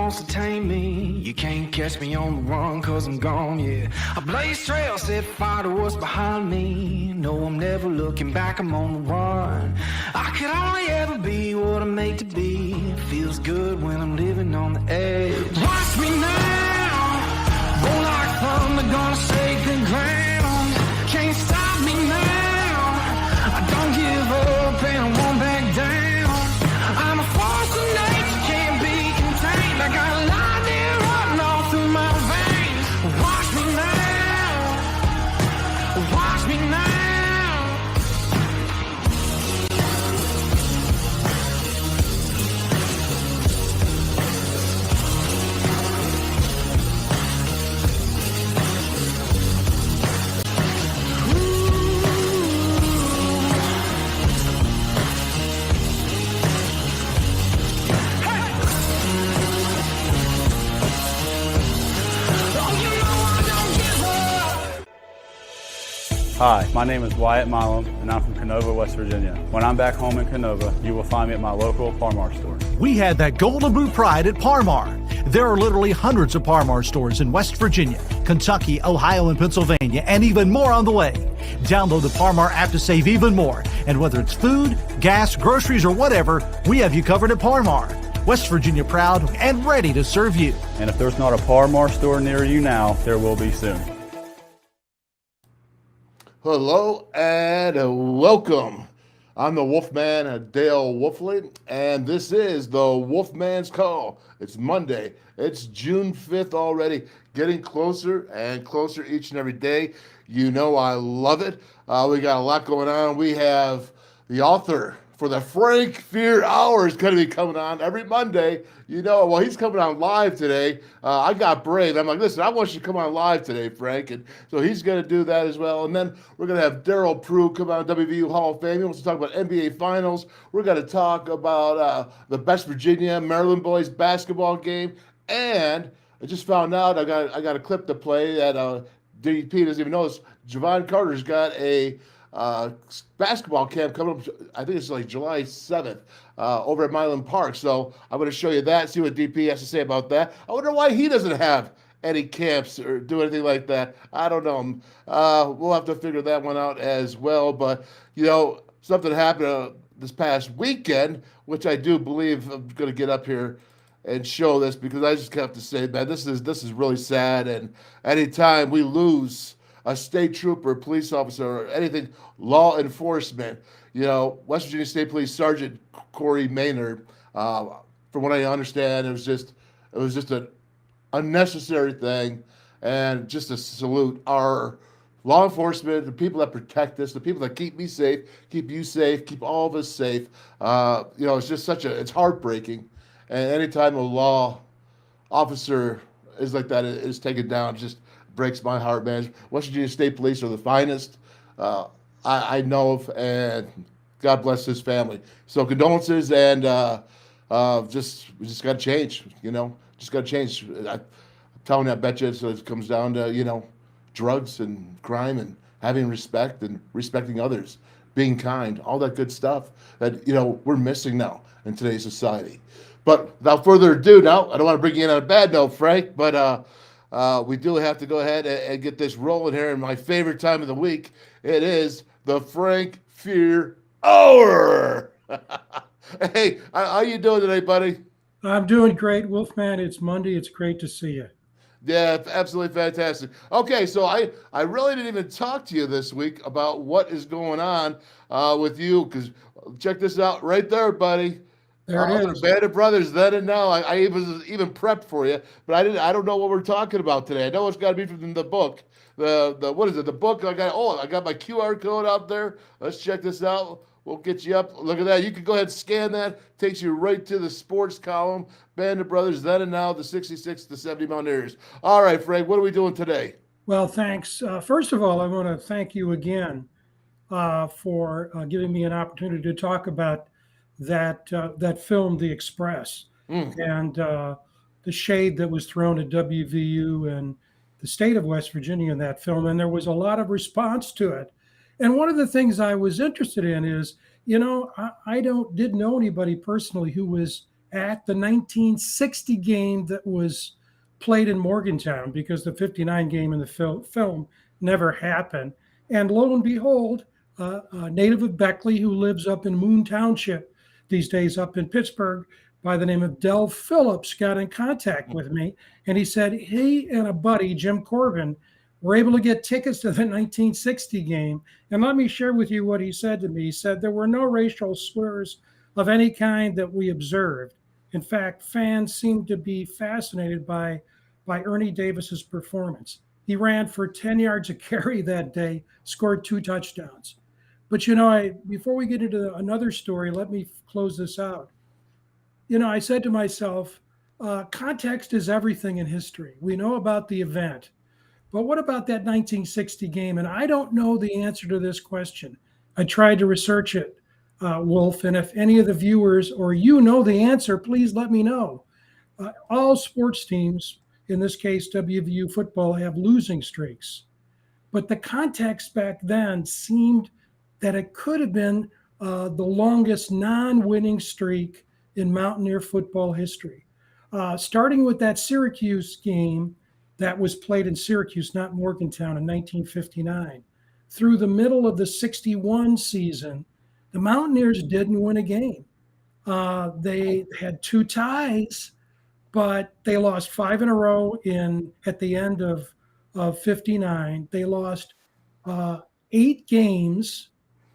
wants to tame me. You can't catch me on the run, cause I'm gone, yeah. I blaze trails, set fire to what's behind me. No, I'm never looking back, I'm on the run. I could only ever be what I'm made to be. It feels good when I'm living on the edge. Watch me now, roll like thunder, gonna shake the ground. Can't stop me now, I don't give up and I won't back down. I'm a force of nature, can't be contained. I got lightning running all through my veins. Watch me now, watch me now. Hi, my name is Wyatt Milum, and I'm from Canova, West Virginia. When I'm back home in Canova, you will find me at my local Parmar store. We had that golden boot pride at Parmar. There are literally hundreds of Parmar stores in West Virginia, Kentucky, Ohio, and Pennsylvania, and even more on the way. Download the Parmar app to save even more. And whether it's food, gas, groceries, or whatever, we have you covered at Parmar. West Virginia proud and ready to serve you. And if there's not a Parmar store near you now, there will be soon. Hello and welcome. I'm the Wolfman, Dale Wolfley, and this is the WolfMan's Call. It's Monday. It's June 5th already, getting closer and closer each and every day. You know I love it. We got a lot going on. We have the author for the Frank Fear Hour is going to be coming on every Monday. You know, well, he's coming on live today. I got brave. I'm like, listen, I want you to come on live today, Frank. And so he's going to do that as well. And then we're going to have Darryl Prue come on, WVU Hall of Fame. He wants to talk about NBA Finals. We're going to talk about the West Virginia Maryland boys basketball game. And I just found out I got a clip to play that DP doesn't even know this. Javon Carter's got a basketball camp coming up. I think it's like July 7th over at Milum Park. So I'm going to show you that, see what DP has to say about that. I wonder why he doesn't have any camps or do anything like that. I don't know. We'll have to figure that one out as well. But, you know, something happened this past weekend, which I do believe I'm going to get up here and show this because I just have to say, man, this is really sad. And anytime we lose a state trooper, police officer, or anything law enforcement, you know, West Virginia State Police Sergeant Corey Maynard, from what I understand, it was just an unnecessary thing, and just to salute our law enforcement, the people that protect us, the people that keep me safe, keep you safe, keep all of us safe. You know, it's just it's heartbreaking, and anytime a law officer is like that, is taken down, just breaks my heart, man. West Virginia State Police are the finest I know of, and God bless his family. So condolences, and we just got to change, you know, just got to change. I'm telling you, I bet you it comes down to, you know, drugs and crime and having respect and respecting others, being kind, all that good stuff that, you know, we're missing now in today's society. But without further ado, now, I don't want to bring you in on a bad note, Frank, but we do have to go ahead and get this rolling here. And my favorite time of the week, it is the Frank Fear Hour. Hey, how you doing today, buddy? I'm doing great, Wolfman. It's Monday. It's great to see you. Yeah, absolutely fantastic. Okay, so I really didn't even talk to you this week about what is going on with you, because check this out right there, buddy. There it is. The Band of Brothers, then and now. I even prepped for you, but I don't know what we're talking about today. I know it's got to be from the book. The what is it? The book. I got my QR code out there. Let's check this out. We'll get you up. Look at that. You can go ahead and scan that. Takes you right to the sports column. Band of Brothers, then and now, the 66 to 70 Mountaineers. All right, Frank, what are we doing today? Well, thanks. First of all, I want to thank you again for giving me an opportunity to talk about that film, The Express, and the shade that was thrown at WVU and the state of West Virginia in that film. And there was a lot of response to it. And one of the things I was interested in is, you know, I didn't know anybody personally who was at the 1960 game that was played in Morgantown, because the 59 game in the film never happened. And lo and behold, a native of Beckley who lives up in Moon Township these days up in Pittsburgh by the name of Del Phillips got in contact with me. And he said he and a buddy, Jim Corbin, were able to get tickets to the 1960 game. And let me share with you what he said to me. He said there were no racial slurs of any kind that we observed. In fact, fans seemed to be fascinated by Ernie Davis's performance. He ran for 10 yards a carry that day, scored 2 touchdowns. But, before we get into another story, let me close this out. I said to myself, context is everything in history. We know about the event, but what about that 1960 game? And I don't know the answer to this question. I tried to research it, Wolf, and if any of the viewers or know the answer, please let me know. All sports teams, in this case WVU football, have losing streaks. But the context back then seemed that it could have been the longest non-winning streak in Mountaineer football history. Starting with that Syracuse game that was played in Syracuse, not Morgantown, in 1959. Through the middle of the 61 season, the Mountaineers didn't win a game. They had 2 ties, but they lost 5 in a row at the end of 59. They lost 8 games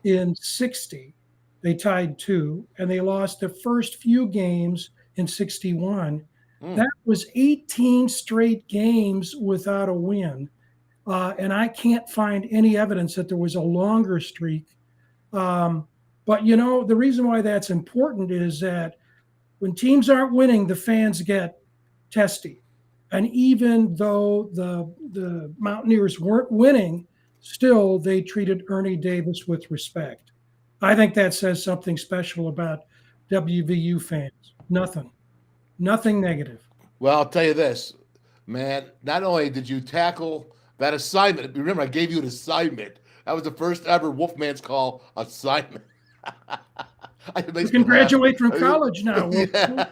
in 60. They tied 2, and they lost the first few games in 61. That was 18 straight games without a win. And I can't find any evidence that there was a longer streak. But, the reason why that's important is that when teams aren't winning, the fans get testy. And even though the Mountaineers weren't winning, still they treated Ernie Davis with respect. I think that says something special about WVU fans. Nothing negative. Well, I'll tell you this, man. Not only did you tackle that assignment, remember I gave you an assignment. That was the first ever WolfMan's Call assignment. You can graduate from college now. Yeah.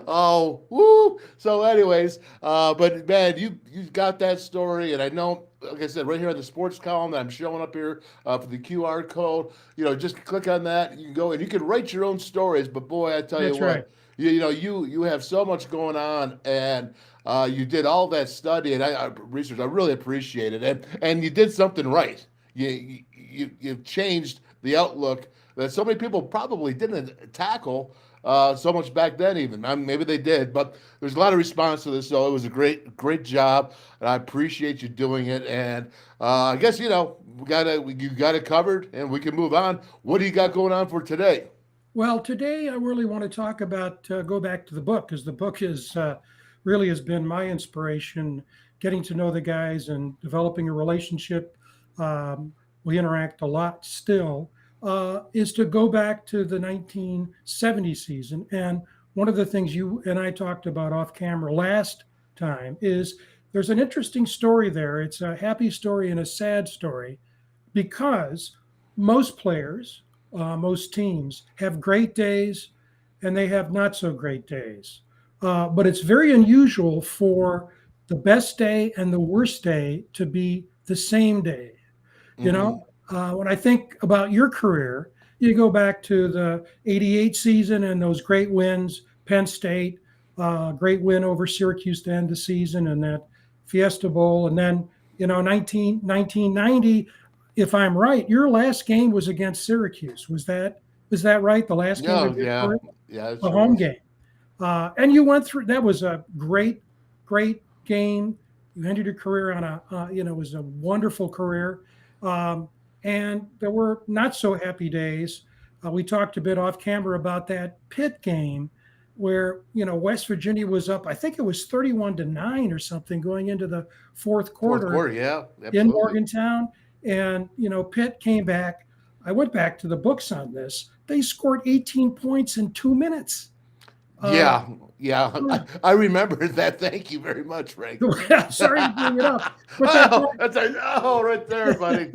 Oh, woo. So anyways, but man, you got that story, and I know, like I said, right here on the sports column that I'm showing up here for the QR code, just click on that. You can go and you can write your own stories. But boy, I tell you what, right. you have so much going on, and you did all that study and research. I really appreciate it, and you did something right. You've changed the outlook that so many people probably didn't tackle so much back then even. Maybe they did, but there's a lot of response to this, so it was a great job, and I appreciate you doing it. And I guess, you got it covered, and we can move on. What do you got going on for today? Well, today I really want to talk about, go back to the book, because the book is really has been my inspiration, getting to know the guys and developing a relationship. We interact a lot still. Is to go back to the 1970 season. And one of the things you and I talked about off camera last time is there's an interesting story there. It's a happy story and a sad story, because most players, most teams have great days and they have not so great days. But it's very unusual for the best day and the worst day to be the same day. When I think about your career, you go back to the 88 season and those great wins, Penn State, great win over Syracuse to end the season, and that Fiesta Bowl. And then, 1990, if I'm right, your last game was against Syracuse. Was that right? The last game of your career? Yeah. The home game. And you went through, that was a great game. You ended your career on it was a wonderful career. And there were not so happy days. We talked a bit off camera about that Pitt game where, West Virginia was up, I think it was 31-9 or something going into the fourth quarter. Yeah, absolutely. In Morgantown. And, Pitt came back. I went back to the books on this. They scored 18 points in 2 minutes. Yeah. I remember that. Thank you very much, Frank. Sorry to bring it up. But that's right there, buddy.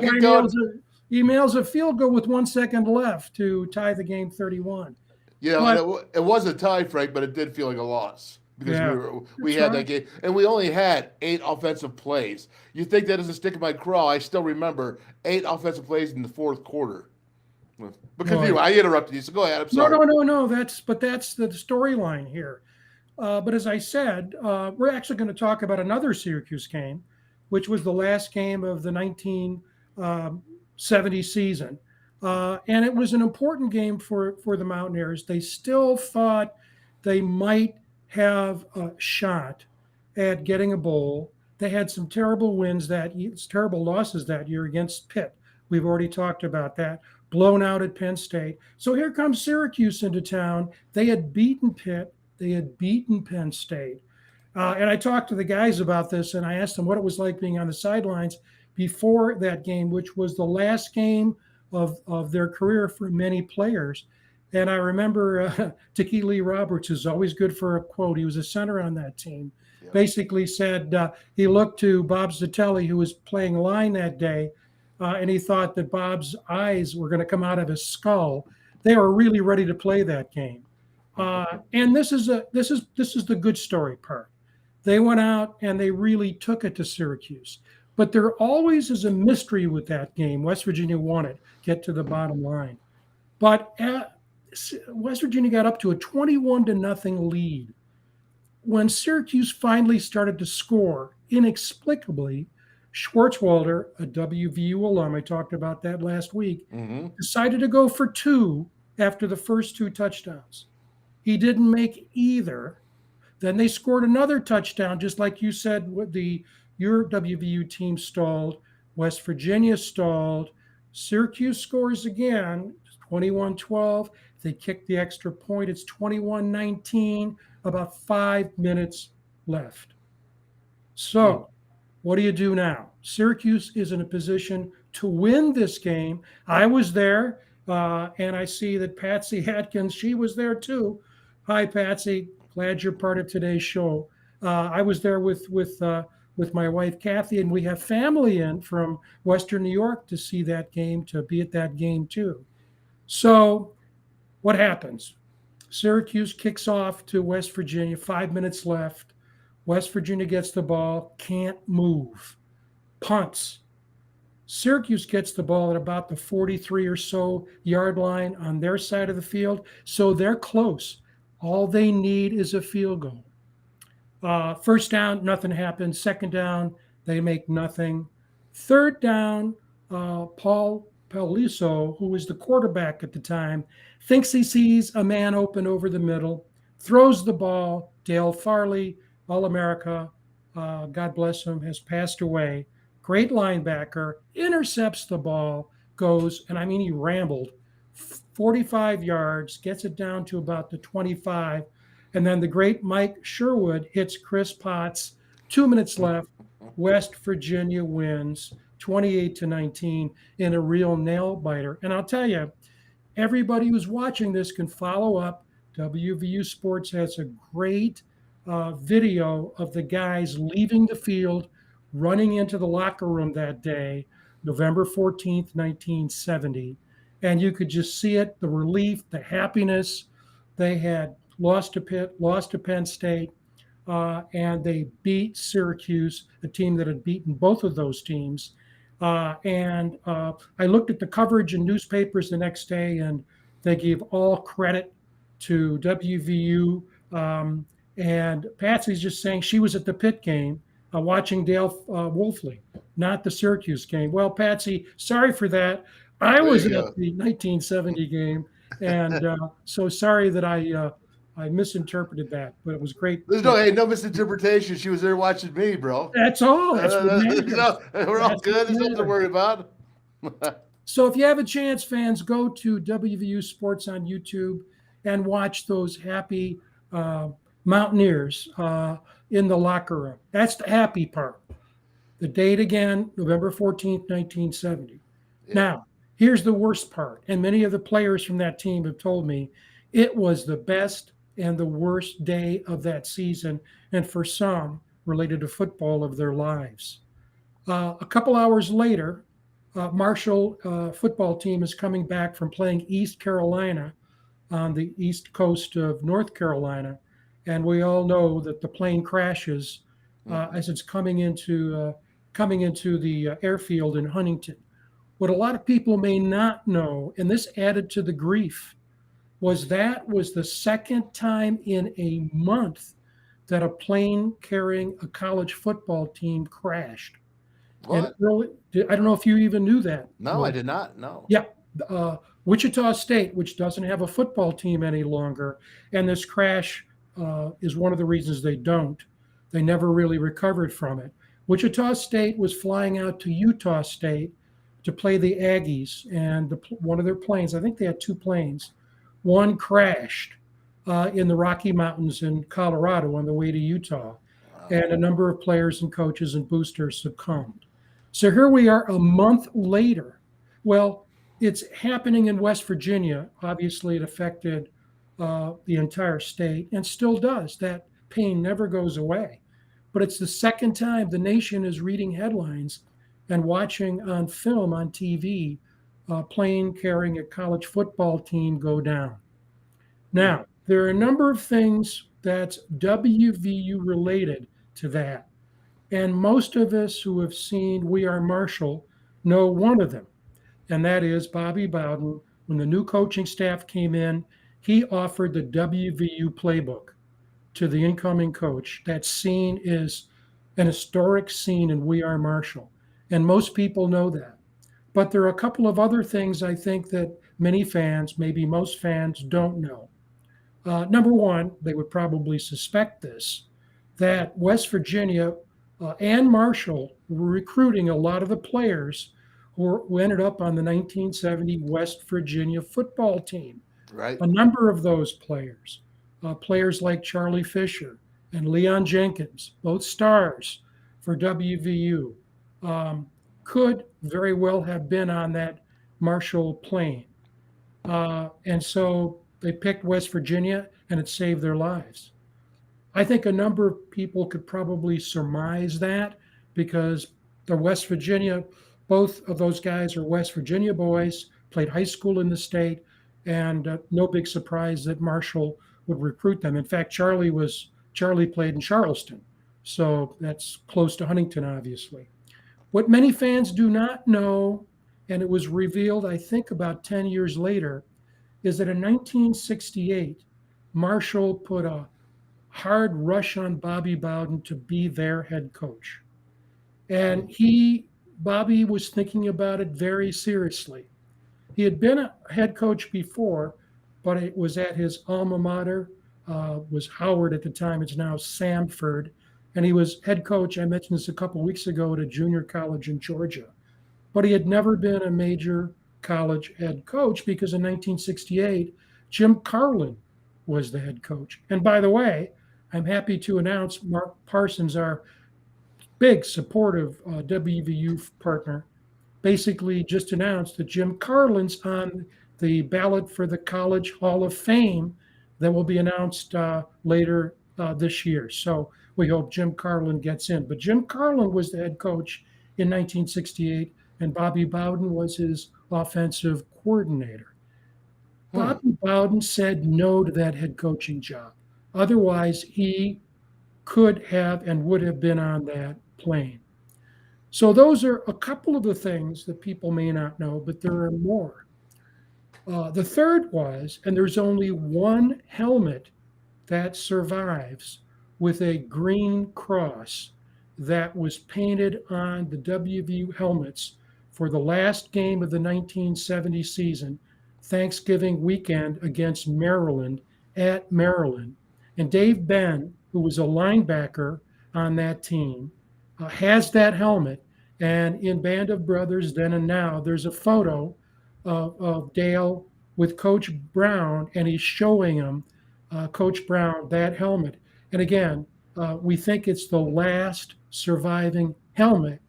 Keep going. He nails a field goal with 1 second left to tie the game 31. You know, But and it was a tie, Frank, but it did feel like a loss because yeah, we that's had right. that game, and we only had 8 offensive plays. You think that doesn't stick in my craw? I still remember 8 offensive plays in the fourth quarter. But Boy. continue. I interrupted you, so go ahead. I'm No, sorry. no, no, no. That's the storyline here. But as I said, we're actually going to talk about another Syracuse game, which was the last game of the 1970 season. And it was an important game for the Mountaineers. They still thought they might have a shot at getting a bowl. They had some terrible terrible losses that year against Pitt. We've already talked about that. Blown out at Penn State. So here comes Syracuse into town. They had beaten Pitt. They had beaten Penn State. And I talked to the guys about this, and I asked them what it was like being on the sidelines before that game, which was the last game of their career for many players. And I remember Tiki Lee Roberts is always good for a quote. He was a center on that team. Yep. Basically said he looked to Bob Zitelli, who was playing line that day, and he thought that Bob's eyes were going to come out of his skull. They were really ready to play that game. And this is the good story part. They went out and they really took it to Syracuse. But there always is a mystery with that game. West Virginia won it, get to the bottom line. But West Virginia got up to a 21-0 lead. When Syracuse finally started to score, inexplicably, Schwartzwalder, a WVU alum, I talked about that last week, decided to go for 2 after the first 2 touchdowns. He didn't make either. Then they scored another touchdown, just like you said, your WVU team stalled. West Virginia stalled. Syracuse scores again, 21-12. They kick the extra point. It's 21-19, about 5 minutes left. So what do you do now? Syracuse is in a position to win this game. I was there, and I see that Patsy Atkins, she was there too. Hi, Patsy. Glad you're part of today's show. I was there with my wife, Kathy, and we have family in from Western New York to see that game, to be at that game too. So what happens? Syracuse kicks off to West Virginia, 5 minutes left. West Virginia gets the ball, can't move, punts. Syracuse gets the ball at about the 43 or so yard line on their side of the field, so they're close. All they need is a field goal. First down, nothing happens. Second down, they make nothing. Third down, Paul Paliso, who was the quarterback at the time, thinks he sees a man open over the middle, throws the ball. Dale Farley, All-America, God bless him, has passed away. Great linebacker, intercepts the ball, goes, and I mean, he rambled 45 yards, gets it down to about the 25, and then the great Mike Sherwood hits Chris Potts. 2 minutes left. West Virginia wins 28-19 in a real nail biter. And I'll tell you, everybody who's watching this can follow up. WVU Sports has a great video of the guys leaving the field, running into the locker room that day, November 14th, 1970. And you could just see it, the relief, the happiness. They had lost to Pitt, lost to Penn State, and they beat Syracuse, a team that had beaten both of those teams. And I looked at the coverage in newspapers the next day, and they gave all credit to WVU. And Patsy's just saying she was at the Pitt game watching Dale Wolfley, not the Syracuse game. Well, Patsy, sorry for that. I was at the 1970 game, and so sorry that I misinterpreted that, but it was great. There's no misinterpretation. She was there watching me, bro. That's all. That's what matters. We're all good. There's nothing to worry about. So if you have a chance, fans, go to WVU Sports on YouTube and watch those happy Mountaineers in the locker room. That's the happy part. The date again, November 14th, 1970. Yeah. Now, here's the worst part, and many of the players from that team have told me it was the best and the worst day of that season, and for some, related to football, of their lives. A couple hours later, Marshall football team is coming back from playing East Carolina on the east coast of North Carolina, and we all know that the plane crashes as it's coming into the airfield in Huntington. What a lot of people may not know, and this added to the grief, was that was the second time in a month that a plane carrying a college football team crashed. And What? really, I don't know if you even knew that. No, I did not. No. Yeah. Wichita State, which doesn't have a football team any longer, and this crash is one of the reasons they don't. They never really recovered from it. Wichita State was flying out to Utah State to play the Aggies, and one of their planes, I think they had two planes, one crashed in the Rocky Mountains in Colorado on the way to Utah, and a number of players and coaches and boosters succumbed. So here we are a month later. Well, it's happening in West Virginia. Obviously, it affected the entire state and still does. That pain never goes away. But it's the second time the nation is reading headlines and watching on film on TV a plane carrying a college football team go down. Now, there are a number of things that's WVU related to that. And most of us who have seen We Are Marshall know one of them. And that is Bobby Bowden. When the new coaching staff came in, he offered the WVU playbook to the incoming coach. That scene is an historic scene in We Are Marshall. And most people know that. But there are a couple of other things I think that many fans, maybe most fans, don't know. Number one, they would probably suspect this, that West Virginia and Marshall were recruiting a lot of the players who ended up on the 1970 West Virginia football team. Right. A number of those players, players like Charlie Fisher and Leon Jenkins, both stars for WVU, could very well have been on that Marshall plane. And so they picked West Virginia, and it saved their lives. I think a number of people could probably surmise that because they're West Virginia. Both of those guys are West Virginia boys, played high school in the state, and no big surprise that Marshall would recruit them. In fact, Charlie played in Charleston, so that's close to Huntington, obviously. What many fans do not know, and it was revealed, I think, about 10 years later, is that in 1968, Marshall put a hard rush on Bobby Bowden to be their head coach. And Bobby was thinking about it very seriously. He had been a head coach before, but it was at his alma mater, was Howard at the time. It's now Samford. And he was head coach, I mentioned this a couple of weeks ago, at a junior college in Georgia. But he had never been a major college head coach because in 1968, Jim Carlin was the head coach. And by the way, I'm happy to announce Mark Parsons, our big supportive WVU partner, basically just announced that Jim Carlin's on the ballot for the College Hall of Fame that will be announced later this year. So we hope Jim Carlin gets in. But Jim Carlin was the head coach in 1968, and Bobby Bowden was his offensive coordinator. Bobby Bowden said no to that head coaching job. Otherwise, he could have and would have been on that plane. So those are a couple of the things that people may not know, but there are more. The third was, and there's only one helmet that survives with a green cross that was painted on the WVU helmets for the last game of the 1970 season, Thanksgiving weekend against Maryland at Maryland. And Dave Benn, who was a linebacker on that team, has that helmet. And in Band of Brothers Then and Now, there's a photo of Dale with Coach Brown, and he's showing him, Coach Brown, that helmet. And again, we think it's the last surviving helmet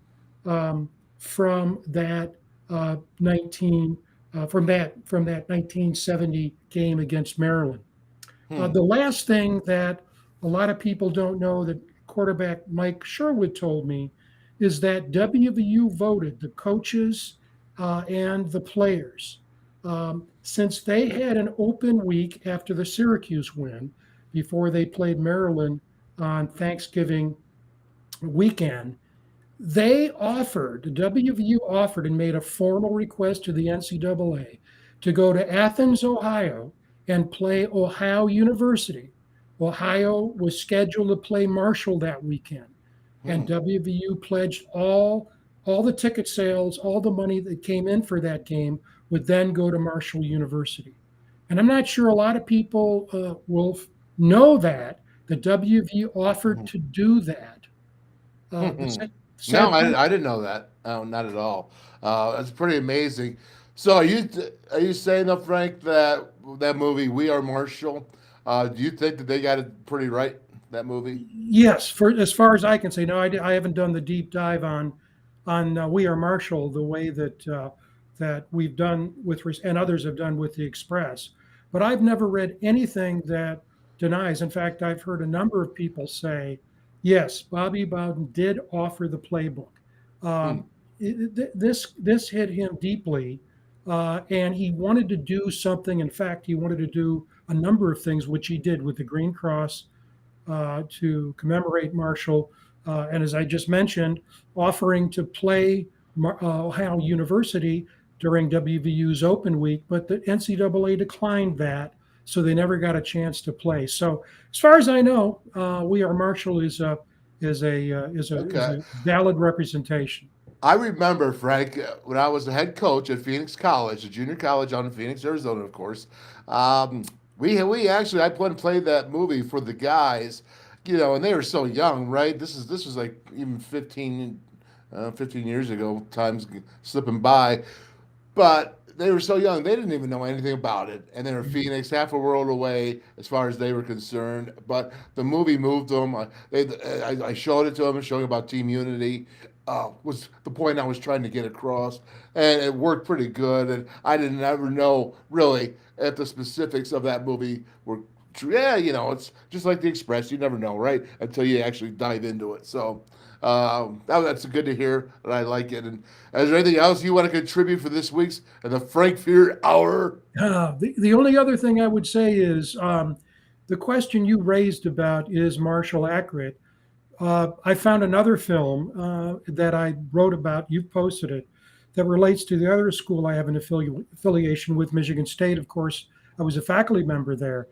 from that 1970 game against Maryland. The last thing that a lot of people don't know that quarterback Mike Sherwood told me is that WVU voted, the coaches and the players, since they had an open week after the Syracuse win, before they played Maryland on Thanksgiving weekend, the WVU offered and made a formal request to the NCAA to go to Athens, Ohio, and play Ohio University. Ohio was scheduled to play Marshall that weekend, and WVU pledged all the ticket sales, all the money that came in for that game would then go to Marshall University. And I'm not sure a lot of people, Wolf, know that the WVU offered to do that. No, I didn't know that. No, not at all. That's pretty amazing. So are you saying though, Frank, that that movie We Are Marshall? Do you think that they got it pretty right? That movie? Yes, for as far as I can say. No, I haven't done the deep dive on We Are Marshall the way that we've done and others have done with the Express. But I've never read anything that denies. In fact, I've heard a number of people say, yes, Bobby Bowden did offer the playbook. This hit him deeply, and he wanted to do something. In fact, he wanted to do a number of things, which he did with the Green Cross to commemorate Marshall. And as I just mentioned, offering to play Ohio University during WVU's open week, but the NCAA declined that, so they never got a chance to play. So, as far as I know, We Are Marshall is a valid representation. I remember, Frank, when I was the head coach at Phoenix College, a junior college out in Phoenix, Arizona, of course. We actually I played that movie for the guys, and they were so young, right? This was like even 15 years ago. Time's slipping by, but they were so young they didn't even know anything about it, and they were Phoenix, half a world away as far as they were concerned. But the movie moved them. I showed it to them, showing about team unity. Was the point I was trying to get across, and it worked pretty good. And I didn't ever know really if the specifics of that movie were true. Yeah, it's just like The Express. You never know, right, until you actually dive into it. So that's good to hear, and I like it. And is there anything else you want to contribute for this week's the Frank Fear Hour? The only other thing I would say is the question you raised about is Marshall accurate. I found another film that I wrote about, you've posted it, that relates to the other school I have an affiliation with, Michigan State. Of course, I was a faculty member there.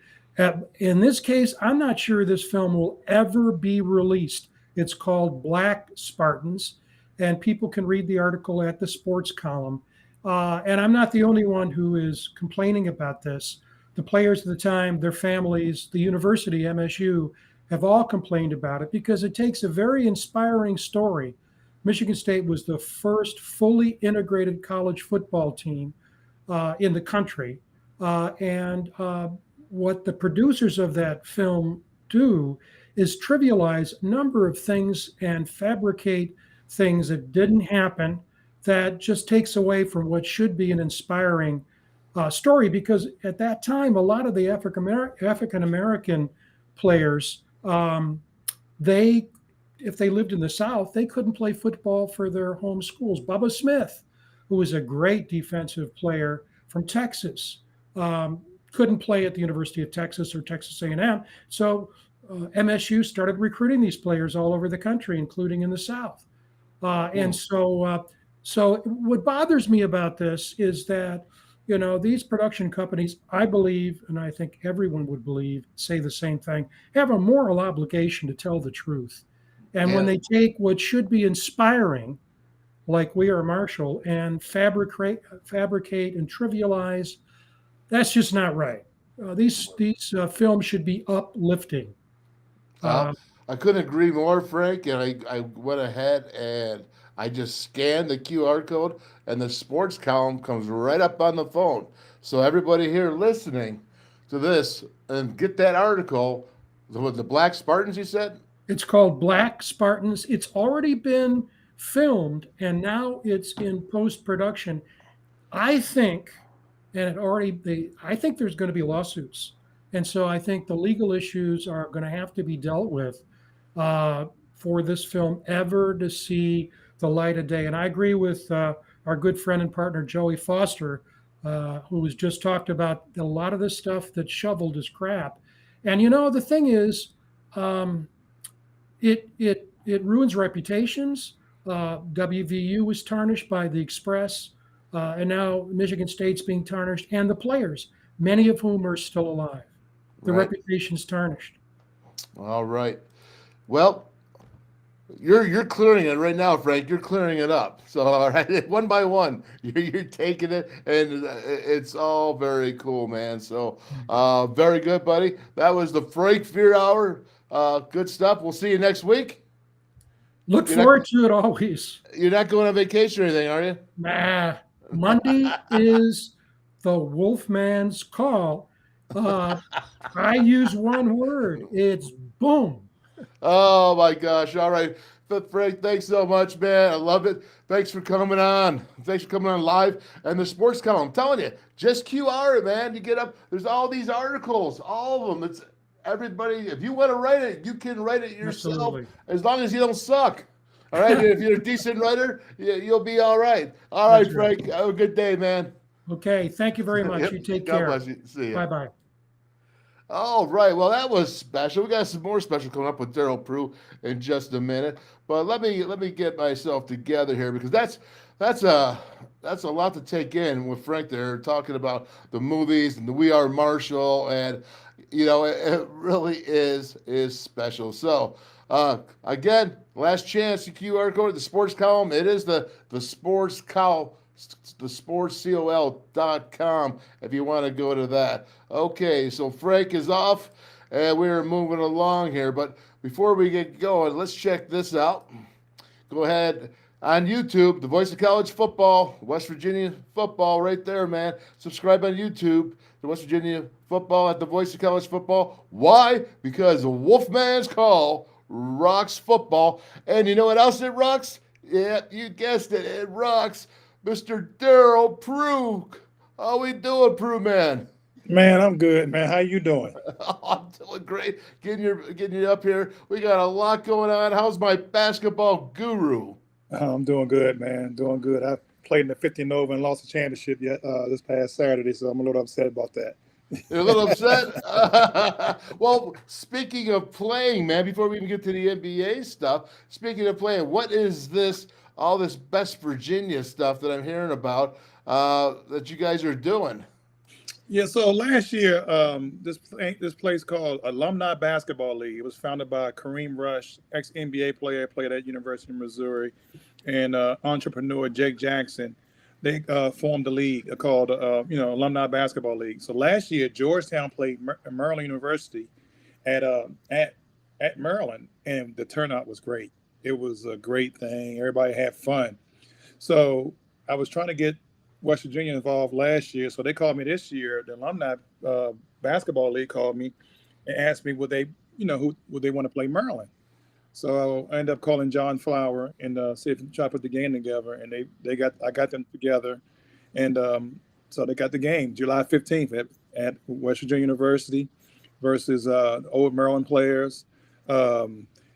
In this case, I'm not sure this film will ever be released. It's called Black Spartans, and people can read the article at the sports column. And I'm not the only one who is complaining about this. The players at the time, their families, the university, MSU, have all complained about it because it takes a very inspiring story. Michigan State was the first fully integrated college football team in the country. And what the producers of that film do is trivialize a number of things and fabricate things that didn't happen, that just takes away from what should be an inspiring story. Because at that time, a lot of the African-American players, if they lived in the South, they couldn't play football for their home schools. Bubba Smith, who was a great defensive player from Texas, couldn't play at the University of Texas or Texas A&M. So MSU started recruiting these players all over the country, including in the South. And so what bothers me about this is that, these production companies, I believe, and I think everyone would believe, say the same thing, have a moral obligation to tell the truth. And when they take what should be inspiring, like We Are Marshall, and fabricate and trivialize, that's just not right. These films should be uplifting. I couldn't agree more, Frank. And I went ahead and I just scanned the QR code, and the sports column comes right up on the phone. So everybody here listening to this, and get that article. The Black Spartans, you said? It's called Black Spartans. It's already been filmed, and now it's in post-production. I think, I think there's going to be lawsuits. And so I think the legal issues are going to have to be dealt with for this film ever to see the light of day. And I agree with our good friend and partner, Joey Foster, who was just talked about a lot of the stuff that's shoveled as crap. And you know, the thing is, it ruins reputations. WVU was tarnished by the Express, and now Michigan State's being tarnished, and the players, many of whom are still alive. The Right. reputation's tarnished. All right. Well, you're clearing it right now, Frank. You're clearing it up. So all right, one by one, you're taking it, and it's all very cool, man. So very good, buddy. That was the Frank Fear Hour. Good stuff. We'll see you next week. Look forward to it always. You're not going on vacation or anything, are you? Nah, Monday is the Wolfman's call. I use one word. It's boom. Oh my gosh! All right, but Frank, thanks so much, man. I love it. Thanks for coming on. Thanks for coming on live and the sports column. I'm telling you, just QR it, man. You get up. There's all these articles, all of them. It's everybody. If you want to write it, you can write it yourself, Absolutely. as long as you don't suck. All right. If you're a decent writer, you'll be all right. All right, That's right. Frank. Have a good day, man. Okay. Thank you very much. Yep. You take God care. bless you. See you. Bye bye. All right. Well, that was special. We got some more special coming up with Darryl Prue in just a minute. But let me get myself together here, because that's a lot to take in with Frank there talking about the movies and the We Are Marshall, and it really is special. So again, last chance, the QR code, the sports column. It is the sports column. The sportscol.com if you want to go to that. Okay, so Frank is off and we're moving along here. But before we get going, let's check this out. Go ahead on YouTube, the Voice of College Football, West Virginia Football, right there, man. Subscribe on YouTube, the West Virginia Football at the Voice of College Football. Why? Because the Wolfman's Call rocks football. And you know what else it rocks? Yeah, you guessed it. It rocks Mr. Darryl Prue. How we doing, Prue, man? Man, I'm good, man. How you doing? I'm doing great. Getting you up here. We got a lot going on. How's my basketball guru? I'm doing good, man. Doing good. I played in the 50 and over and lost the championship this past Saturday, so I'm a little upset about that. You're a little upset? Well, speaking of playing, man, before we even get to the NBA stuff, speaking of playing, what is this, all this West Virginia stuff that I'm hearing about that you guys are doing? Yeah, so last year, this place called Alumni Basketball League. It was founded by Kareem Rush, ex-NBA player, played at University of Missouri, and entrepreneur Jake Jackson. They formed a league called Alumni Basketball League. So last year, Georgetown played Maryland University at Maryland, and the turnout was great. It was a great thing. Everybody had fun. So I was trying to get West Virginia involved last year, so they called me this year. The Alumni Basketball League called me and asked me would they want to play Maryland. So I ended up calling John Flower and see if we try to put the game together, and I got them together, and so they got the game July 15th at West Virginia University versus old Maryland players.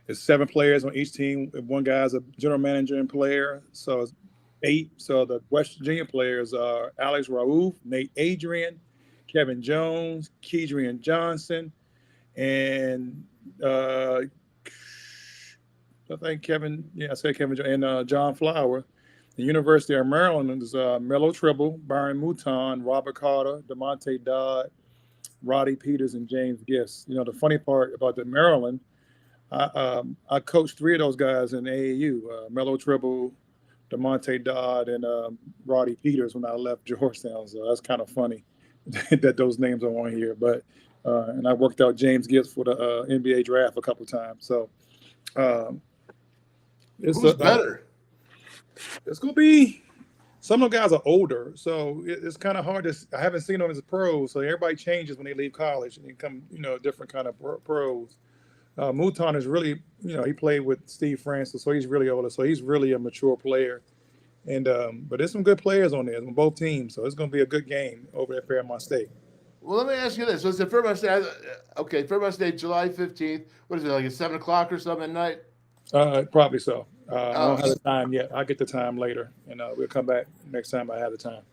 It's 7 players on each team. One guy's a general manager and player, so it's 8. So the West Virginia players are Alex Raouf, Nate Adrian, Kevin Jones, Kedrian Johnson, and I think Kevin Jones, and John Flower. The University of Maryland is Melo Tribble, Byron Mouton, Robert Carter, DeMonte Dodd, Roddy Peters, and James Gifts. The funny part about the Maryland, I coached 3 of those guys in AAU, Melo Tribble, DeMonte Dodd, and Roddy Peters when I left Georgetown. So that's kind of funny that those names are on here. But and I worked out James Gifts for the NBA draft a couple of times. So Who's better? It's going to be – some of the guys are older, so it's kind of hard to – I haven't seen them as pros, so everybody changes when they leave college and they become, different kind of pros. Mouton is really, he played with Steve Francis, so he's really older, so he's really a mature player. And but there's some good players on there on both teams, so it's going to be a good game over at Fairmont State. Well, let me ask you this. So it's at Fairmont State. Okay, Fairmont State, July 15th. What is it, like at 7 o'clock or something at night? Probably so. I don't have the time yet. I'll get the time later, and we'll come back next time I have the time.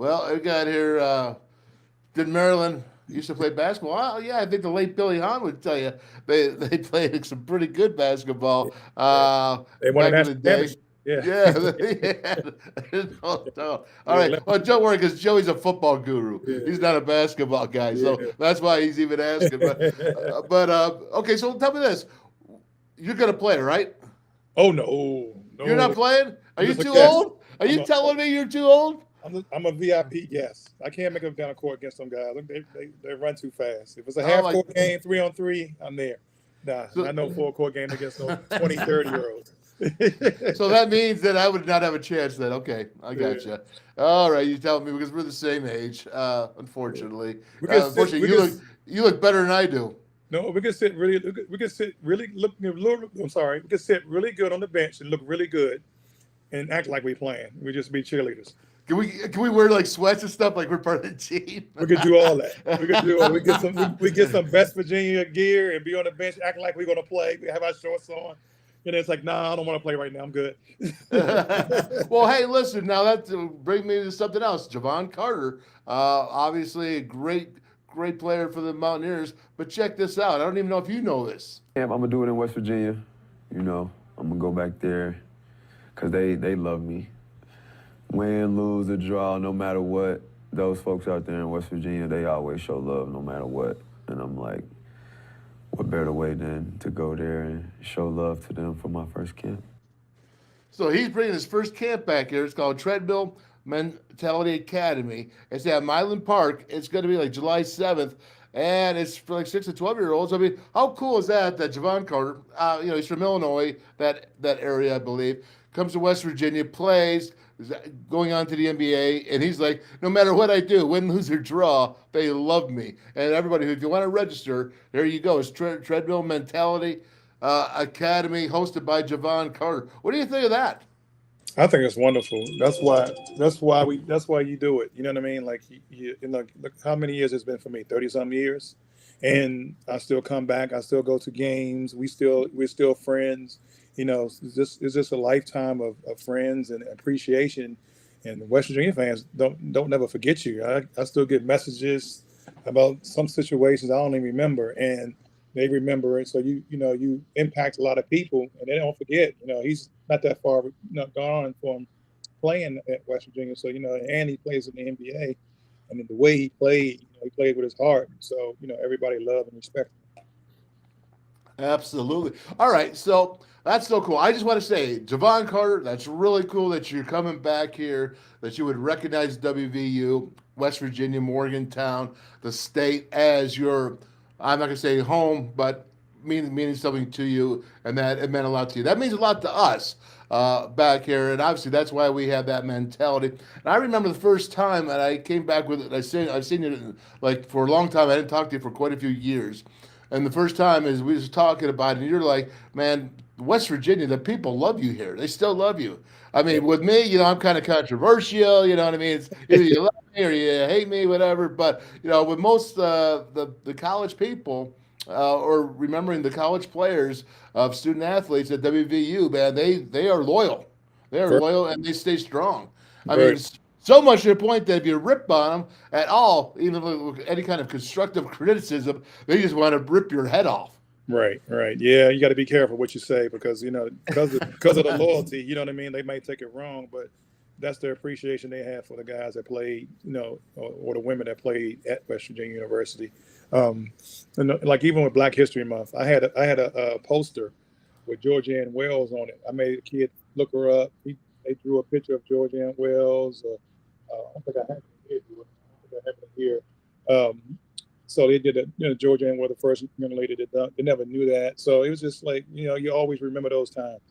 Well, I got here. Did Maryland used to play basketball? Well, yeah, I think the late Billy Hahn would tell you they played some pretty good basketball They won a back in the national day. championship. Yeah. Yeah, no. All Yeah, right. Well, don't worry, because Joey's a football guru. He's not a basketball guy, so Yeah. that's why he's even asking. Okay. So tell me this: you're gonna play, right? Oh no. You're not playing? Are you just a too guest. old? Are you telling me you're too old? I'm a VIP guest. I can't make them down the court against them guys. They run too fast. If it's a Oh, half my- court game, 3-on-3, I'm there. Nah, So- I know full court game against no 20, 30-year-olds. So that means that I would not have a chance then. Okay, I got you. All right, you tell me because we're the same age, unfortunately. We can Unfortunately, sit- you look better than I do. No, we can sit really. We can sit really look. I'm sorry. We can sit really good on the bench and look really good, and act like we playing. We just be cheerleaders. Can we wear like sweats and stuff like we're part of the team? We could do all that. We could do. We get some West Virginia gear and be on the bench, acting like we're gonna play. We have our shorts on, and it's like, nah, I don't want to play right now. I'm good. Well, hey, listen. Now that brings me to something else. Javon Carter, obviously a great player for the Mountaineers. But check this out. I don't even know if you know this. Yeah, I'm gonna do it in West Virginia. You know, I'm gonna go back there because they love me. Win, lose, or draw, no matter what, those folks out there in West Virginia, they always show love no matter what. And I'm like, what better way than to go there and show love to them for my first camp? So he's bringing his first camp back here. It's called Treadmill Mentality Academy. It's at Milum Park. It's going to be like July 7th. And it's for like 6 to 12-year-olds. I mean, how cool is that Javon Carter, he's from Illinois, that area, I believe, comes to West Virginia, plays, going on to the NBA, and he's like, no matter what I do, win, lose, or draw, they love me. And everybody, if you want to register, there you go. It's Treadmill Mentality Academy, hosted by Javon Carter. What do you think of that? I think it's wonderful. That's why you do it. You know what I mean? Like, look how many years it's been for me, 30-something years, and I still come back. I still go to games. We're still friends. You know, it's just a lifetime of friends and appreciation. And West Virginia fans don't never forget you. I still get messages about some situations I don't even remember, and they remember it. So you impact a lot of people, and they don't forget. You know, he's not that far gone from playing at West Virginia. So and he plays in the NBA, and the way he played, he played with his heart. So everybody loved and respected him. Absolutely. All right, so that's so cool. I just want to say, Javon Carter, that's really cool that you're coming back here, that you would recognize WVU, West Virginia, Morgantown, the state as your, I'm not going to say home, but meaning something to you, and that it meant a lot to you. That means a lot to us back here, and obviously that's why we have that mentality. And I remember the first time that I came back with it, I've seen you like for a long time. I didn't talk to you for quite a few years. And the first time is we was talking about it, and you're like, man, West Virginia, the people love you here. They still love you. I mean, with me, I'm kind of controversial, you know what I mean? It's either you love me or you hate me, whatever. But, with most the college people or remembering the college players of student athletes at WVU, man, they are loyal. They are loyal, and they stay strong. I mean, so much to the point that if you rip on them at all, even with any kind of constructive criticism, they just want to rip your head off. Right. Yeah, you got to be careful what you say because because of the loyalty. You know what I mean? They might take it wrong, but that's their appreciation they have for the guys that played, or the women that played at West Virginia University. And like even with Black History Month, I had a poster with Georgianne Wells on it. I made a kid look her up. They drew a picture of Georgianne Wells. I don't think I have it here. So they did it. Georgianne was the first young lady that done. They never knew that. So it was just like, you always remember those times.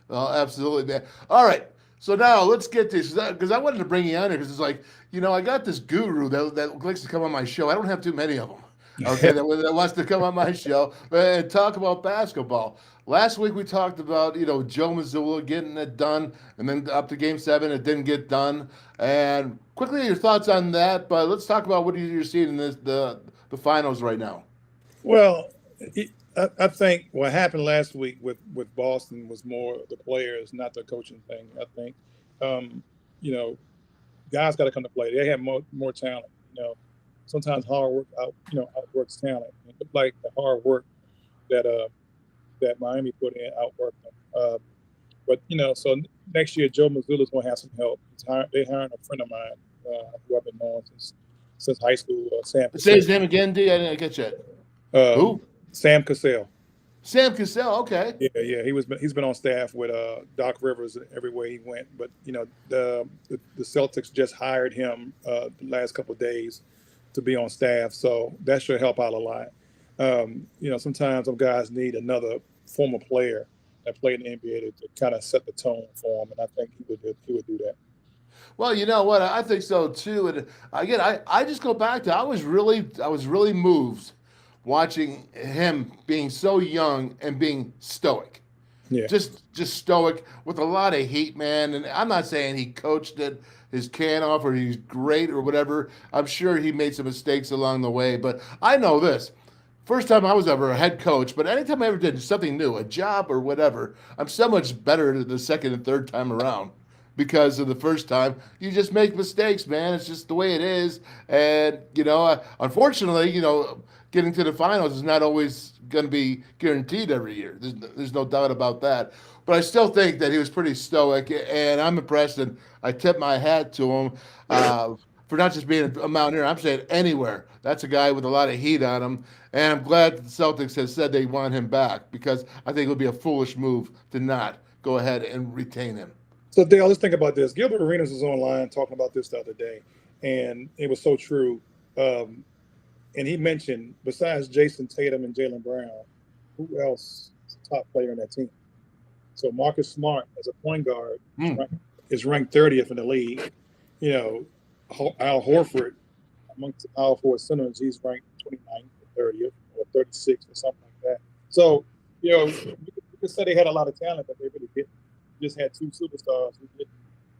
Oh, absolutely, man. All right. So now let's get this, because I wanted to bring you on here because it's like, I got this guru that likes to come on my show. I don't have too many of them. Okay, that wants to come on my show and talk about basketball. Last week we talked about, Joe Mazzulla getting it done, and then up to Game 7, it didn't get done. And quickly, your thoughts on that, but let's talk about what you're seeing in the finals right now. Well, I think what happened last week with Boston was more the players, not the coaching thing. I think, guys got to come to play. They have more talent. Sometimes hard work outworks talent. It looked like the hard work that Miami put in outworked them. But so next year Joe Mazzulla's going to have some help. They hiring a friend of mine who I've been knowing since high school. Sam. Say his name again, D. I didn't get you. Who? Sam Cassell. Sam Cassell. Okay. Yeah. He's been on staff with Doc Rivers everywhere he went. But the Celtics just hired him the last couple of days to be on staff, so that should help out a lot. Sometimes some guys need another former player that played in the NBA to kind of set the tone for him, and I think he would do that. Well, you know what? I think so too. And again, I just go back to I was really moved watching him being so young and being stoic. Yeah. Just stoic with a lot of heat, man. And I'm not saying he coached his can off or he's great or whatever. I'm sure he made some mistakes along the way. But I know this. First time I was ever a head coach, but anytime I ever did something new, a job or whatever, I'm so much better the second and third time around. Because of the first time, you just make mistakes, man. It's just the way it is. And, unfortunately, getting to the finals is not always going to be guaranteed every year. There's no doubt about that. But I still think that he was pretty stoic, and I'm impressed, and I tip my hat to him for not just being a Mountaineer. I'm saying anywhere. That's a guy with a lot of heat on him, and I'm glad the Celtics has said they want him back because I think it would be a foolish move to not go ahead and retain him. So, Dale, let's think about this. Gilbert Arenas was online talking about this the other day, and it was so true. And he mentioned, besides Jason Tatum and Jaylen Brown, who else is a top player in that team? So Marcus Smart, as a point guard, is ranked 30th in the league. Al Horford, amongst the power forward centers, he's ranked 29th or 30th or 36th or something like that. So, you could say they had a lot of talent, but they really didn't. Just had two superstars who didn't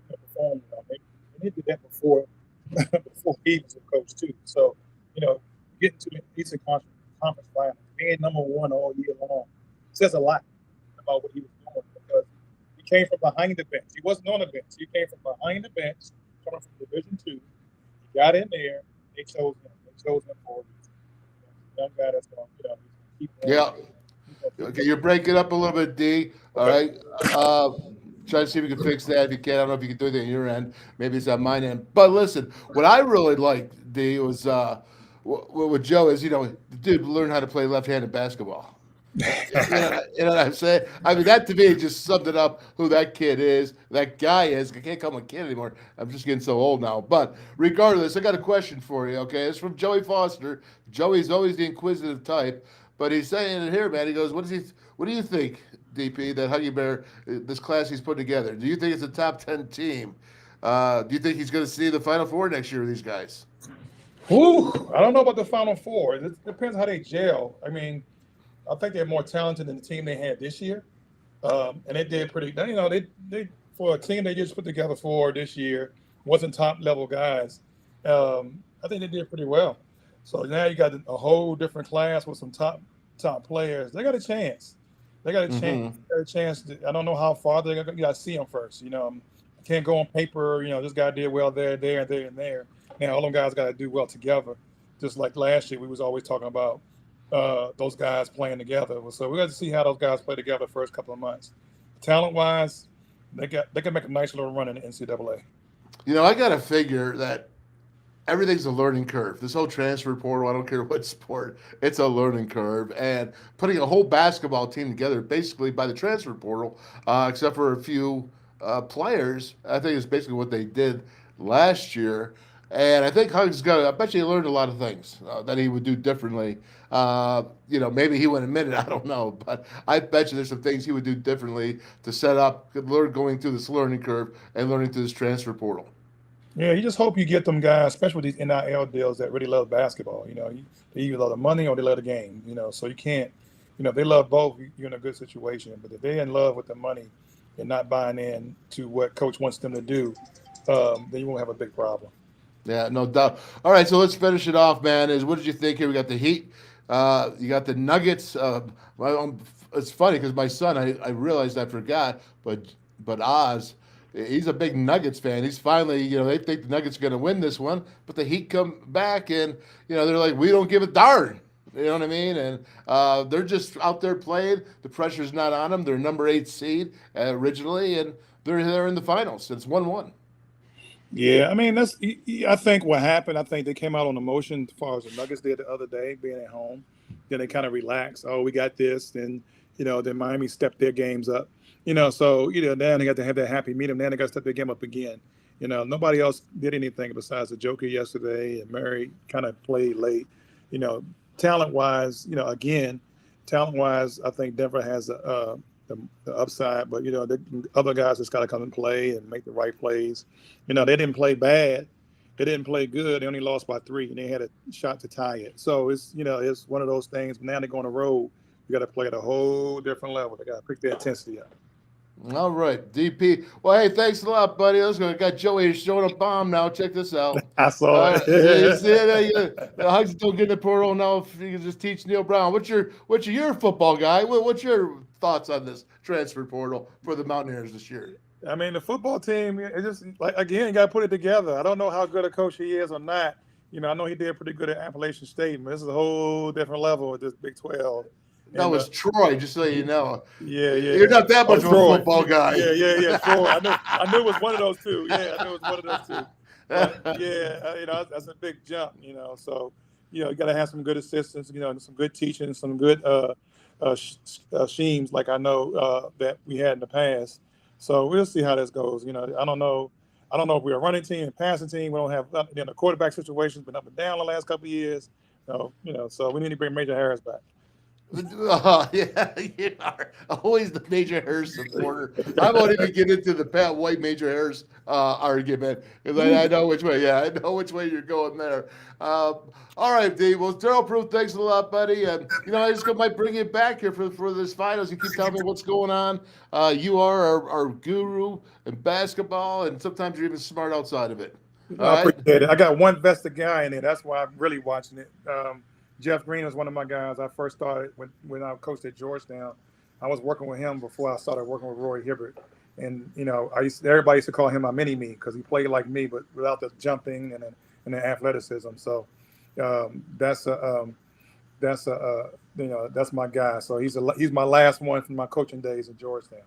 perform well. And they did that before he was a coach too. So, getting to the Eastern Conference Finals, being number one all year long, says a lot about what he was doing because he came from behind the bench. He wasn't on the bench. He came from behind the bench, coming from Division II. He got in there. They chose him. They chose him for a reason. Young guy that's going to keep going. Yeah. Okay, you're breaking up a little bit, D. All right. Try to see if we can fix that. If you can, I don't know if you can do it on your end. Maybe it's on mine end. But listen, what I really liked, D, was what Joe is. The dude learned how to play left-handed basketball. You know what I'm saying? I mean, that to me just summed it up who that kid is, that guy is. I can't call him a kid anymore. I'm just getting so old now. But regardless, I got a question for you, okay? It's from Joey Foster. Joey's always the inquisitive type, but he's saying it here, man. He goes, what do you think, DP, that Huggy Bear, this class he's put together? Do you think it's a top 10 team? Do you think he's going to see the Final Four next year with these guys? Ooh, I don't know about the Final Four. It depends how they gel. I mean, I think they're more talented than the team they had this year, and they did pretty. They for a team they just put together for this year wasn't top level guys. I think they did pretty well. So now you got a whole different class with some top players. They got a chance. They got a chance. They got a chance. I don't know how far they're gonna. You got to see them first. I can't go on paper. This guy did well there, and there. Now all them guys got to do well together. Just like last year, we was always talking about those guys playing together. So we got to see how those guys play together the first couple of months. Talent-wise, they can make a nice little run in the NCAA. I got to figure that everything's a learning curve. This whole transfer portal, I don't care what sport, it's a learning curve. And putting a whole basketball team together basically by the transfer portal, except for a few players, I think is basically what they did last year. And I think Hugg's I bet you he learned a lot of things that he would do differently. Maybe he wouldn't admit it, I don't know. But I bet you there's some things he would do differently to set up, going through this learning curve and learning through this transfer portal. Yeah, you just hope you get them guys, especially with these NIL deals that really love basketball. They either love the money or they love the game. So you can't, if they love both, you're in a good situation. But if they're in love with the money and not buying in to what coach wants them to do, then you won't have a big problem. Yeah, no doubt. All right, so let's finish it off, man. What did you think here? We got the Heat. You got the Nuggets. It's funny because my son, I realized I forgot, but Oz, he's a big Nuggets fan. He's finally, they think the Nuggets are going to win this one, but the Heat come back and, they're like, we don't give a darn. You know what I mean? And they're just out there playing. The pressure's not on them. They're number 8 seed originally, and they're in the finals. It's 1-1. Yeah, I mean, I think what happened, I think they came out on emotion as far as the Nuggets did the other day, being at home. Then they kind of relaxed. Oh, we got this. Then, then Miami stepped their games up. So, now they got to have that happy medium. Then they got to step their game up again. Nobody else did anything besides the Joker yesterday, and Murray kind of played late. Talent-wise, talent-wise, I think Denver has the upside, but the other guys just got to come and play and make the right plays. They didn't play bad, they didn't play good. They only lost by 3, and they had a shot to tie it. So it's it's one of those things. Now they go on the road. You got to play at a whole different level. They got to pick their intensity up. All right, DP. Well, hey, thanks a lot, buddy. Let's go. Got Joey showing a bomb now. Check this out. I saw it. You see it? Hugs don't get in the portal now. If you can just teach Neil Brown. What's your football guy? What's your thoughts on this transfer portal for the Mountaineers this year? I mean, the football team, it just you got to put it together. I don't know how good a coach he is or not. I know he did pretty good at Appalachian State, but this is a whole different level with this Big 12. That was Troy, just so you know. Yeah. You're not that much of a football guy. Yeah. Troy. I knew it was one of those two. Yeah, I knew it was one of those two. But, that's a big jump. So you got to have some good assistants. Some good teaching, some good schemes like I know that we had in the past. So we'll see how this goes. I don't know if we're a running team and passing team. We don't have the quarterback situation's been up and down the last couple of years. So we need to bring Major Harris back. Yeah, you are always the Major Harris supporter. I won't even get into the Pat White Major Harris argument because I know which way. Yeah, I know which way you're going there. All right, D. Well, Darryl Prue, thanks a lot, buddy. And I just might bring you back here for this finals. You keep telling me what's going on. You are our guru in basketball, and sometimes you're even smart outside of it. I appreciate it. I got one vested guy in it. That's why I'm really watching it. Jeff Green was one of my guys. I first started when I coached at Georgetown. I was working with him before I started working with Roy Hibbert. And, everybody used to call him my mini-me because he played like me, but without the jumping and the athleticism. So that's my guy. So he's my last one from my coaching days at Georgetown.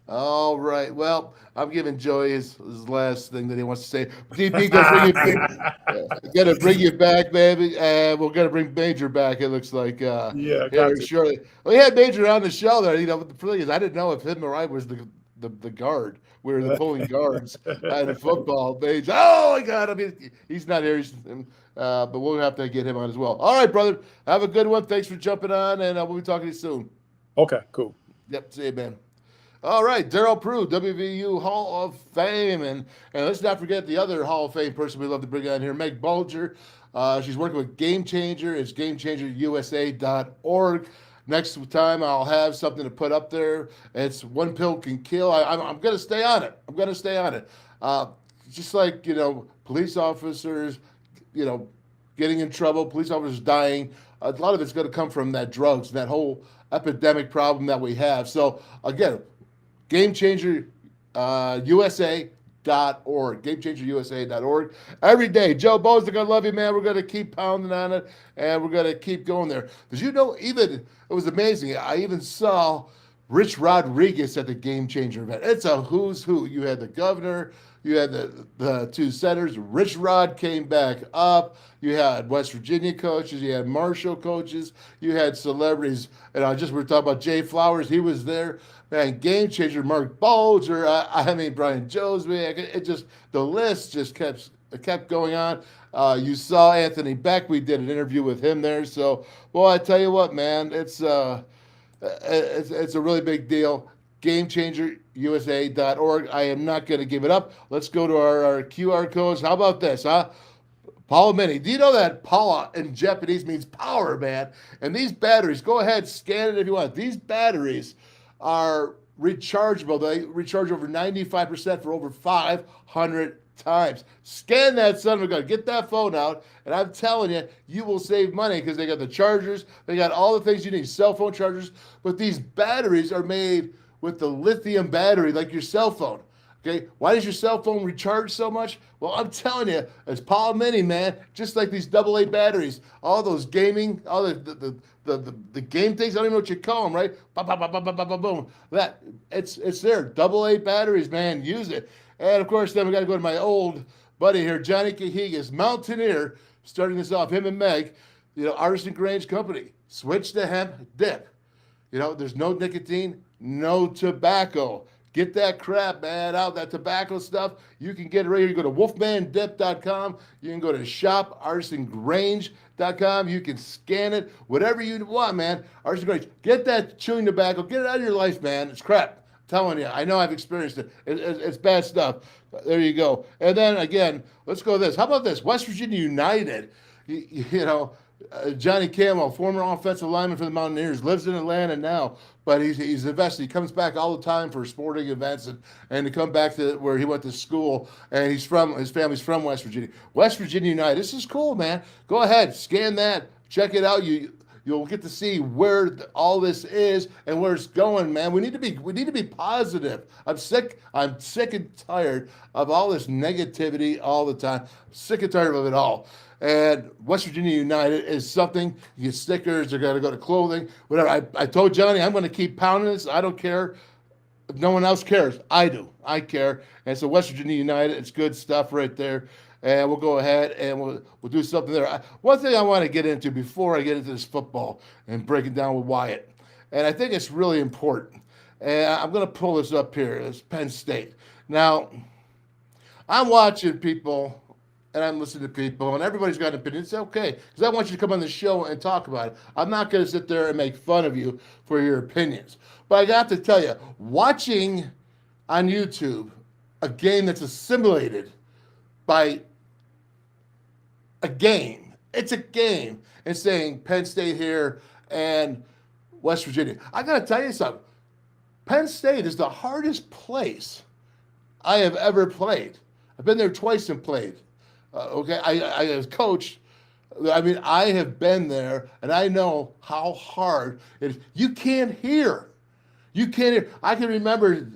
All right. Well, I'm giving Joey his last thing that he wants to say. DP, going to bring you back, baby. And we're going to bring Major back, it looks like. Surely. Well, he had Major on the show there. The thing is, I didn't know if him or I was the guard. We were the pulling guards in football. Major. Oh, my God. I mean, he's not here. But we'll have to get him on as well. All right, brother. Have a good one. Thanks for jumping on, and we'll be talking to you soon. Okay, cool. Yep. See you, man. All right, Darryl Prue, WVU Hall of Fame. And let's not forget the other Hall of Fame person we love to bring on here, Meg Bulger. She's working with Game Changer. It's GameChangerUSA.org. Next time I'll have something to put up there. It's One Pill Can Kill. I'm going to stay on it. Just like, police officers, getting in trouble, police officers dying. A lot of it's going to come from that drugs and that whole epidemic problem that we have. So, again, GameChangerUSA.org. GameChangerUSA.org. Every day. Joe Bo's going to love you, man. We're going to keep pounding on it, and we're going to keep going there. Because it was amazing. I even saw Rich Rodriguez at the Game Changer event. It's a who's who. You had the governor. You had the two senators. Rich Rod came back up. You had West Virginia coaches. You had Marshall coaches. You had celebrities. And we were talking about Jay Flowers. He was there. Man, Game Changer, Mark Bulger. Brian Josby. The list just kept going on. You saw Anthony Beck. We did an interview with him there. So, well, I tell you what, man, it's a really big deal. GameChangerUSA.org. I am not going to give it up. Let's go to our QR codes. How about this, huh? Paula Mini. Do you know that Paula in Japanese means power, man? And these batteries, go ahead, scan it if you want. These batteries are rechargeable. They recharge over 95% for over 500 times. Scan that son of a gun. Get that phone out, and I'm telling you, you will save money because they got the chargers. They got all the things you need, cell phone chargers. But these batteries are made with the lithium battery like your cell phone. Okay, why does your cell phone recharge so much? Well, I'm telling you, it's power mini, man. Just like these AA batteries, all those gaming, all the game things. I don't even know what you call them, right? Boom, boom, boom, boom, boom, boom, boom. That it's there. AA batteries, man. Use it. And of course, then we got to go to my old buddy here, Johnny Cahigas, Mountaineer, starting this off. Him and Meg, Artisan Grange Company. Switch to hemp dip. There's no nicotine, no tobacco. Get that crap, man, out, that tobacco stuff. You can get it right here. You go to wolfmandip.com. You can go to shopartisangrange.com. You can scan it, whatever you want, man. Artisan Grange. Get that chewing tobacco. Get it out of your life, man. It's crap. I'm telling you. I know I've experienced it. It's bad stuff. There you go. And then, again, let's go to this. How about this? West Virginia United, Johnny Camo, former offensive lineman for the Mountaineers, lives in Atlanta now, but he's invested. He comes back all the time for sporting events and to come back to where he went to school. And his family's from West Virginia. West Virginia United. This is cool, man. Go ahead, scan that, check it out. You'll get to see where all this is and where it's going, man. We need to be positive. I'm sick and tired of all this negativity all the time. I'm sick and tired of it all. And West Virginia United is something. You get stickers, they're going to go to clothing, whatever. I told Johnny I'm going to keep pounding this. I don't care if no one else cares. I do. I care. And so West Virginia United, it's good stuff right there. And we'll go ahead and we'll do something there. One thing I want to get into before I get into this football and break it down with Wyatt, and I think it's really important. And I'm going to pull this up here. It's Penn State. Now, I'm watching people and I'm listening to people, and everybody's got an opinion. It's okay, because I want you to come on the show and talk about it. I'm not going to sit there and make fun of you for your opinions. But I got to tell you, watching on YouTube a game that's assimilated by a game, it's a game, and saying Penn State here and West Virginia. I got to tell you something. Penn State is the hardest place I have ever played. I've been there twice and played. Okay, I as coach, I have been there, and I know how hard it is. You can't hear. I can remember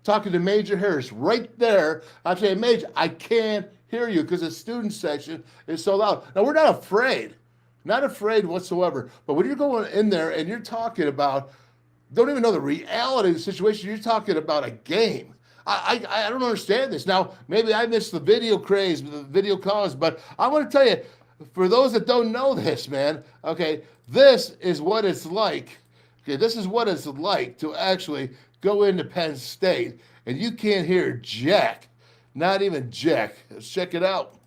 talking to Major Harris right there. I'm saying, Major, I can't hear you because the student section is so loud. Now, we're not afraid whatsoever. But when you're going in there and you're talking about, don't even know the reality of the situation, you're talking about a game. I don't understand this. Now, maybe I missed the video craze, the video cause, but I want to tell you, for those that don't know this, man, okay, this is what it's like. Okay, this is what it's like to actually go into Penn State, and you can't hear jack, not even jack. Let's check it out.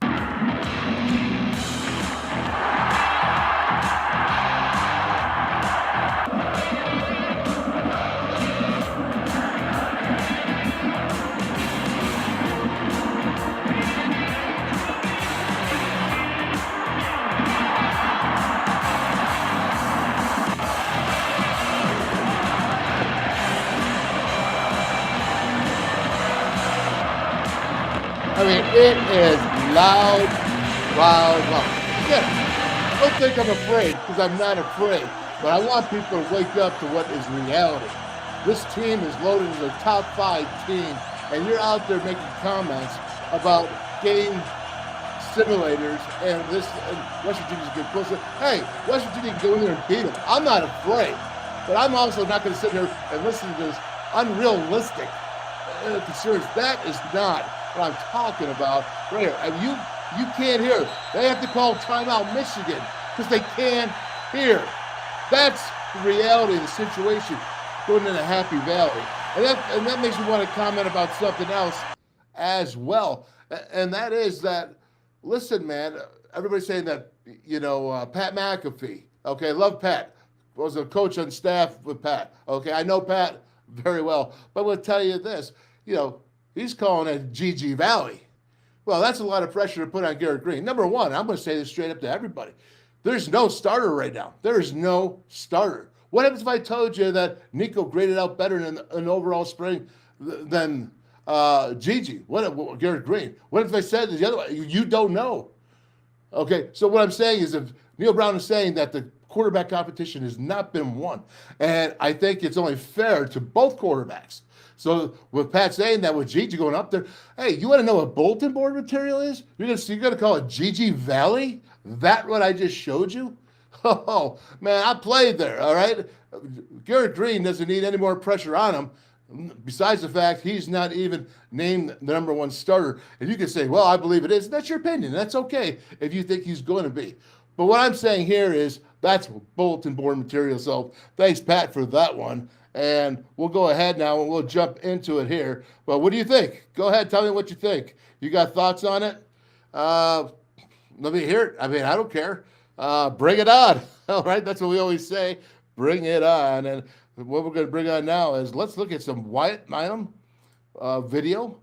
It is loud. Again, don't think I'm afraid, because I'm not afraid. But I want people to wake up to what is reality. This team is loaded as a top 5 team, and you're out there making comments about game simulators and this. And West Virginia's getting closer. Hey, West Virginia can go in there and beat them. I'm not afraid, but I'm also not going to sit here and listen to this unrealistic concerns. That is not what I'm talking about right here. And you can't hear. They have to call timeout Michigan because they can't hear. That's the reality of the situation going into Happy Valley. And that makes me want to comment about something else as well. And that is that, listen, man, everybody's saying that, Pat McAfee. Okay, love Pat. Was a coach on staff with Pat. Okay, I know Pat very well. But I will tell you this, he's calling it GG Valley. Well, that's a lot of pressure to put on Garrett Green. Number one, I'm going to say this straight up to everybody. There's no starter right now. There is no starter. What happens if I told you that Nico graded out better in an overall spring than Gigi? What Garrett Green? What if I said the other way? You don't know. Okay, so what I'm saying is if Neil Brown is saying that the quarterback competition has not been won. And I think it's only fair to both quarterbacks. So with Pat saying that, with Gigi going up there, hey, you want to know what bulletin board material is? You're gonna call it Gigi Valley? That what I just showed you? Oh, man, I played there, all right? Garrett Green doesn't need any more pressure on him, besides the fact he's not even named the number one starter. And you can say, well, I believe it is. That's your opinion. That's okay if you think he's going to be. But what I'm saying here is that's bulletin board material. So thanks, Pat, for that one. And we'll go ahead now and we'll jump into it here. But what do you think? Go ahead, tell me what you think. You got thoughts on it? Let me hear it. I mean, I don't care. Bring it on. All right, that's what we always say. Bring it on. And what we're going to bring on now is let's look at some Wyatt Milum video.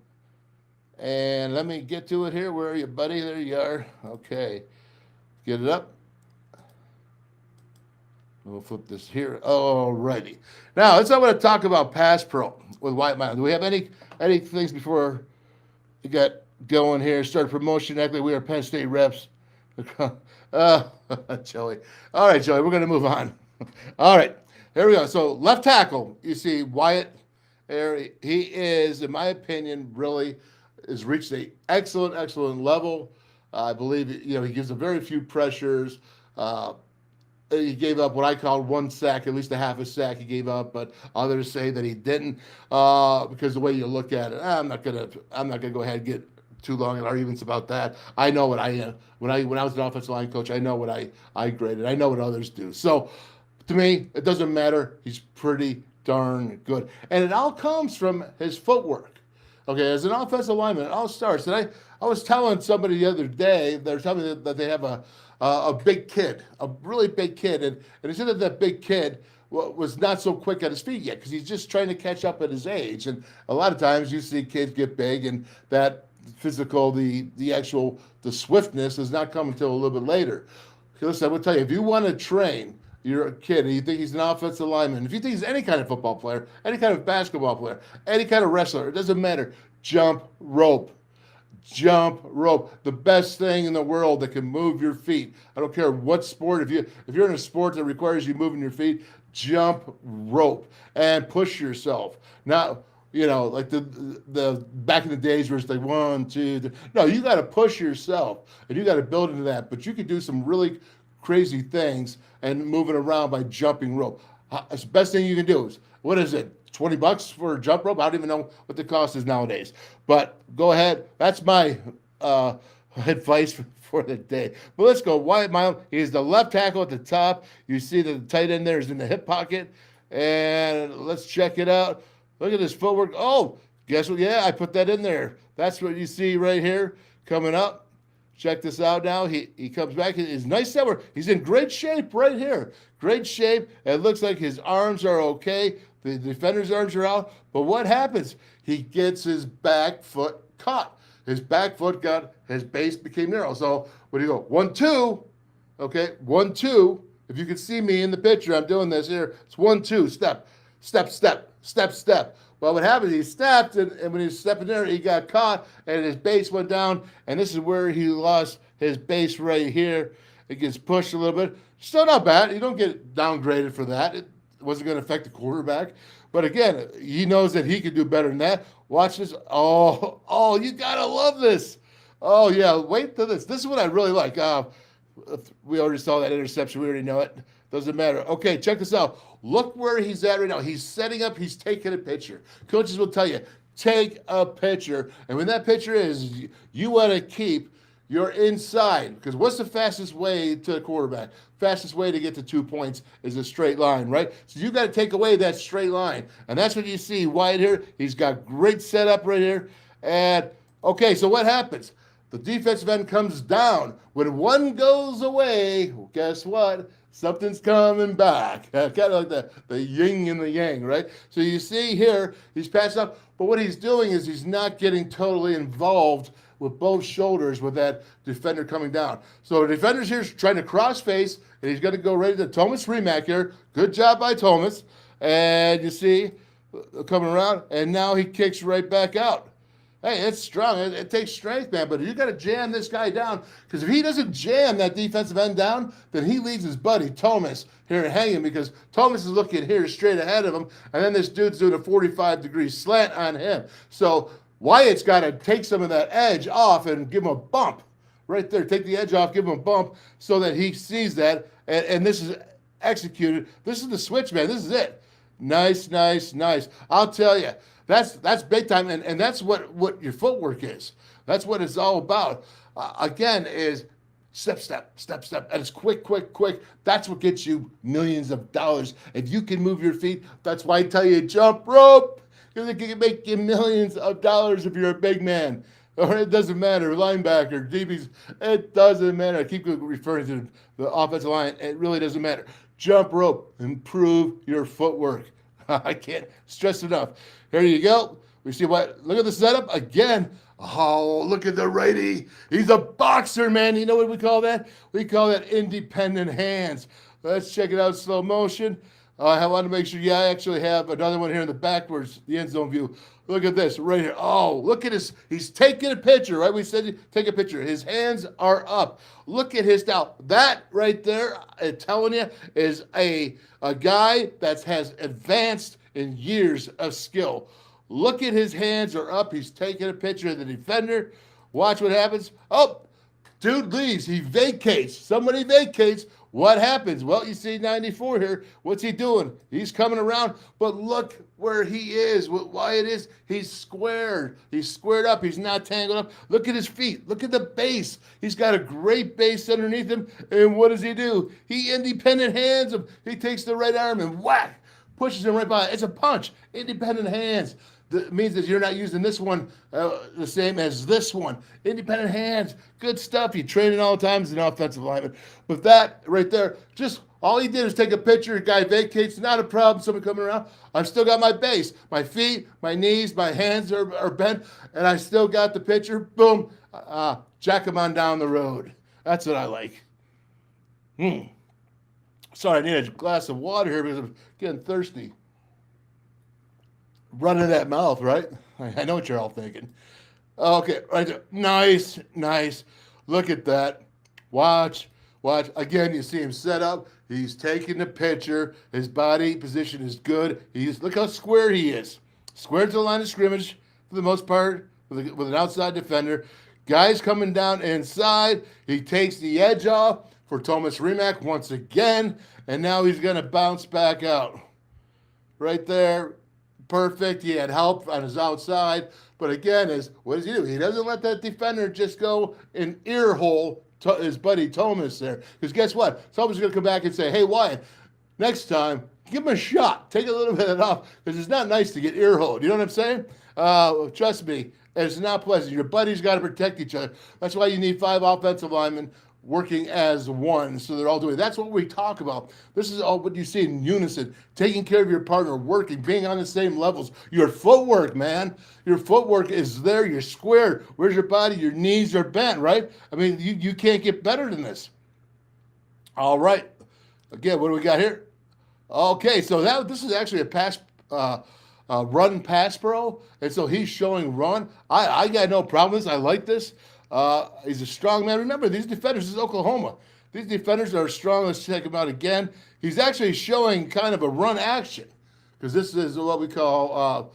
And let me get to it here. Where are you, buddy? There you are. Okay. Get it up. We'll flip this here. All righty. Now, let's not want to talk about pass pro with Wyatt Milum. Do we have any things before we get going here? Start promotion. Actually, we are Penn State reps. Joey. All right, Joey, we're going to move on. All right, here we go. So left tackle, you see Wyatt. He is, in my opinion, really has reached an excellent level. I believe, he gives a very few pressures. He gave up what I call one sack, at least a half a sack he gave up, but others say that he didn't because the way you look at it. I'm not gonna go ahead and get too long in arguments about that. I know what I am. When I was an offensive line coach, I know what I graded. I know what others do. So to me, it doesn't matter. He's pretty darn good. And it all comes from his footwork. Okay, as an offensive lineman, it all starts. And I was telling somebody the other day, they're telling me that they have a big kid, a really big kid. And he said that big kid was not so quick at his feet yet because he's just trying to catch up at his age. And a lot of times you see kids get big and that physical, the swiftness does not come until a little bit later. Listen, I will tell you, if you want to train your kid and you think he's an offensive lineman, if you think he's any kind of football player, any kind of basketball player, any kind of wrestler, it doesn't matter. Jump rope. Jump rope. The best thing in the world that can move your feet. I don't care what sport. If you're in a sport that requires you moving your feet, jump rope and push yourself. Now, like the back in the days where it's like 1, 2, 3. No, you got to push yourself and you got to build into that. But you can do some really crazy things and moving around by jumping rope. It's the best thing you can do. What is it? $20 for a jump rope? I don't even know what the cost is nowadays. But go ahead. That's my advice for the day. But let's go. Wyatt Milum. He's the left tackle at the top. You see that the tight end there is in the hip pocket. And let's check it out. Look at his footwork. Oh, guess what? Yeah, I put that in there. That's what you see right here coming up. Check this out now. He comes back. He's nice footwork. He's in great shape right here. Great shape. It looks like his arms are okay. The defender's arms are out. But what happens? He gets his back foot caught. His back foot his base became narrow. So when you go 1, 2, okay, 1, 2. If you can see me in the picture, I'm doing this here. It's 1, 2, step, step, step, step, step. Well, what happened? He stepped, and when he was stepping there, he got caught, and his base went down. And this is where he lost his base right here. It gets pushed a little bit. Still not bad. You don't get downgraded for that. It wasn't going to affect the quarterback. But again, he knows that he could do better than that. Watch this. Oh, you got to love this. Oh, yeah, wait till this. This is what I really like. We already saw that interception. We already know it. Doesn't matter. Okay, check this out. Look where he's at right now. He's setting up. He's taking a picture. Coaches will tell you, take a picture. And when that picture is, you want to keep your inside. Because what's the fastest way to the quarterback? Fastest way to get to 2 points is a straight line, right? So you got to take away that straight line. And that's what you see Wyatt here. He's got great setup right here. And, okay, so what happens? The defensive end comes down. When one goes away, well, guess what? Something's coming back. Kind of like the yin and the yang, right? So you see here, he's passing up. But what he's doing is he's not getting totally involved with both shoulders with that defender coming down. So the defender's here trying to cross face, and he's going to go right to Thomas Remack here. Good job by Thomas. And you see, coming around, and now he kicks right back out. Hey, it's strong. It takes strength, man. But you got to jam this guy down, because if he doesn't jam that defensive end down, then he leaves his buddy Thomas here hanging, because Thomas is looking here straight ahead of him, and then this dude's doing a 45-degree slant on him. So Wyatt's got to take some of that edge off and give him a bump right there. Take the edge off, give him a bump so that he sees that, and this is executed. This is the switch, man. This is it. Nice, nice, nice. I'll tell you. That's big time, and that's what your footwork is. That's what it's all about. Again, is step, step, step, step, and it's quick, quick, quick. That's what gets you millions of dollars. If you can move your feet, that's why I tell you jump rope, because it can make you millions of dollars if you're a big man. Or it doesn't matter, linebacker, DBs, it doesn't matter. I keep referring to the offensive line. It really doesn't matter. Jump rope, improve your footwork. I can't stress enough. Here you go. We see what, look at the setup again. Oh, look at the righty. He's a boxer, man. You know what we call that? We call that independent hands. Let's check it out, slow motion. I want to make sure, I actually have another one here in the backwards, the end zone view. Look at this right here. Oh, look at his, he's taking a picture, right? We said take a picture. His hands are up. Look at his style. That right there, I'm telling you, is a guy that has advanced in years of skill. Look at his hands are up. He's taking a picture of the defender. Watch what happens. Oh, dude leaves. He vacates. Somebody vacates. What happens? Well, you see 94 here. What's he doing? He's coming around, but look where he is. Why it is. He's squared. He's squared up. He's not tangled up. Look at his feet. Look at the base. He's got a great base underneath him. And what does he do? He independent hands him. He takes the right arm and whack, pushes him right by. It's a punch. Independent hands. That means that you're not using this one the same as this one. Independent hands, good stuff. You train it all the time as an offensive lineman. But that right there, just all he did is take a picture. A guy vacates, not a problem. Someone coming around. I've still got my base. My feet, my knees, my hands are bent, and I still got the picture. Boom. Jack him on down the road. That's what I like. Sorry, I need a glass of water here because I'm getting thirsty. Running that mouth, right? I know what you're all thinking. Okay, right there. Nice, nice. Look at that. Watch. Again, you see him set up. He's taking the picture. His body position is good. Look how square he is. Square to the line of scrimmage for the most part with an outside defender. Guys coming down inside. He takes the edge off for Thomas Remack once again, and now he's going to bounce back out. Right there. Perfect. He had help on his outside. But again, what does he do? He doesn't let that defender just go in ear hole to his buddy Thomas there. Because guess what? Thomas is going to come back and say, hey, Wyatt, next time, give him a shot. Take a little bit of it off. Because it's not nice to get ear holed. You know what I'm saying? Trust me, it's not pleasant. Your buddies got to protect each other. That's why you need 5 offensive linemen working as one, so they're all doing it. That's what we talk about. This is all what you see in unison, taking care of your partner, working, being on the same levels. Your footwork, man. Your footwork is there. You're squared. Where's your body? Your knees are bent, right? I mean, you can't get better than this. All right. Again, what do we got here? Okay, so this is actually a pass, run pass pro, and so he's showing run. I got no problem with this. I like this. He's a strong man. Remember, these defenders, this is Oklahoma. These defenders are strong. Let's check him out again. He's actually showing kind of a run action, because this is what we call,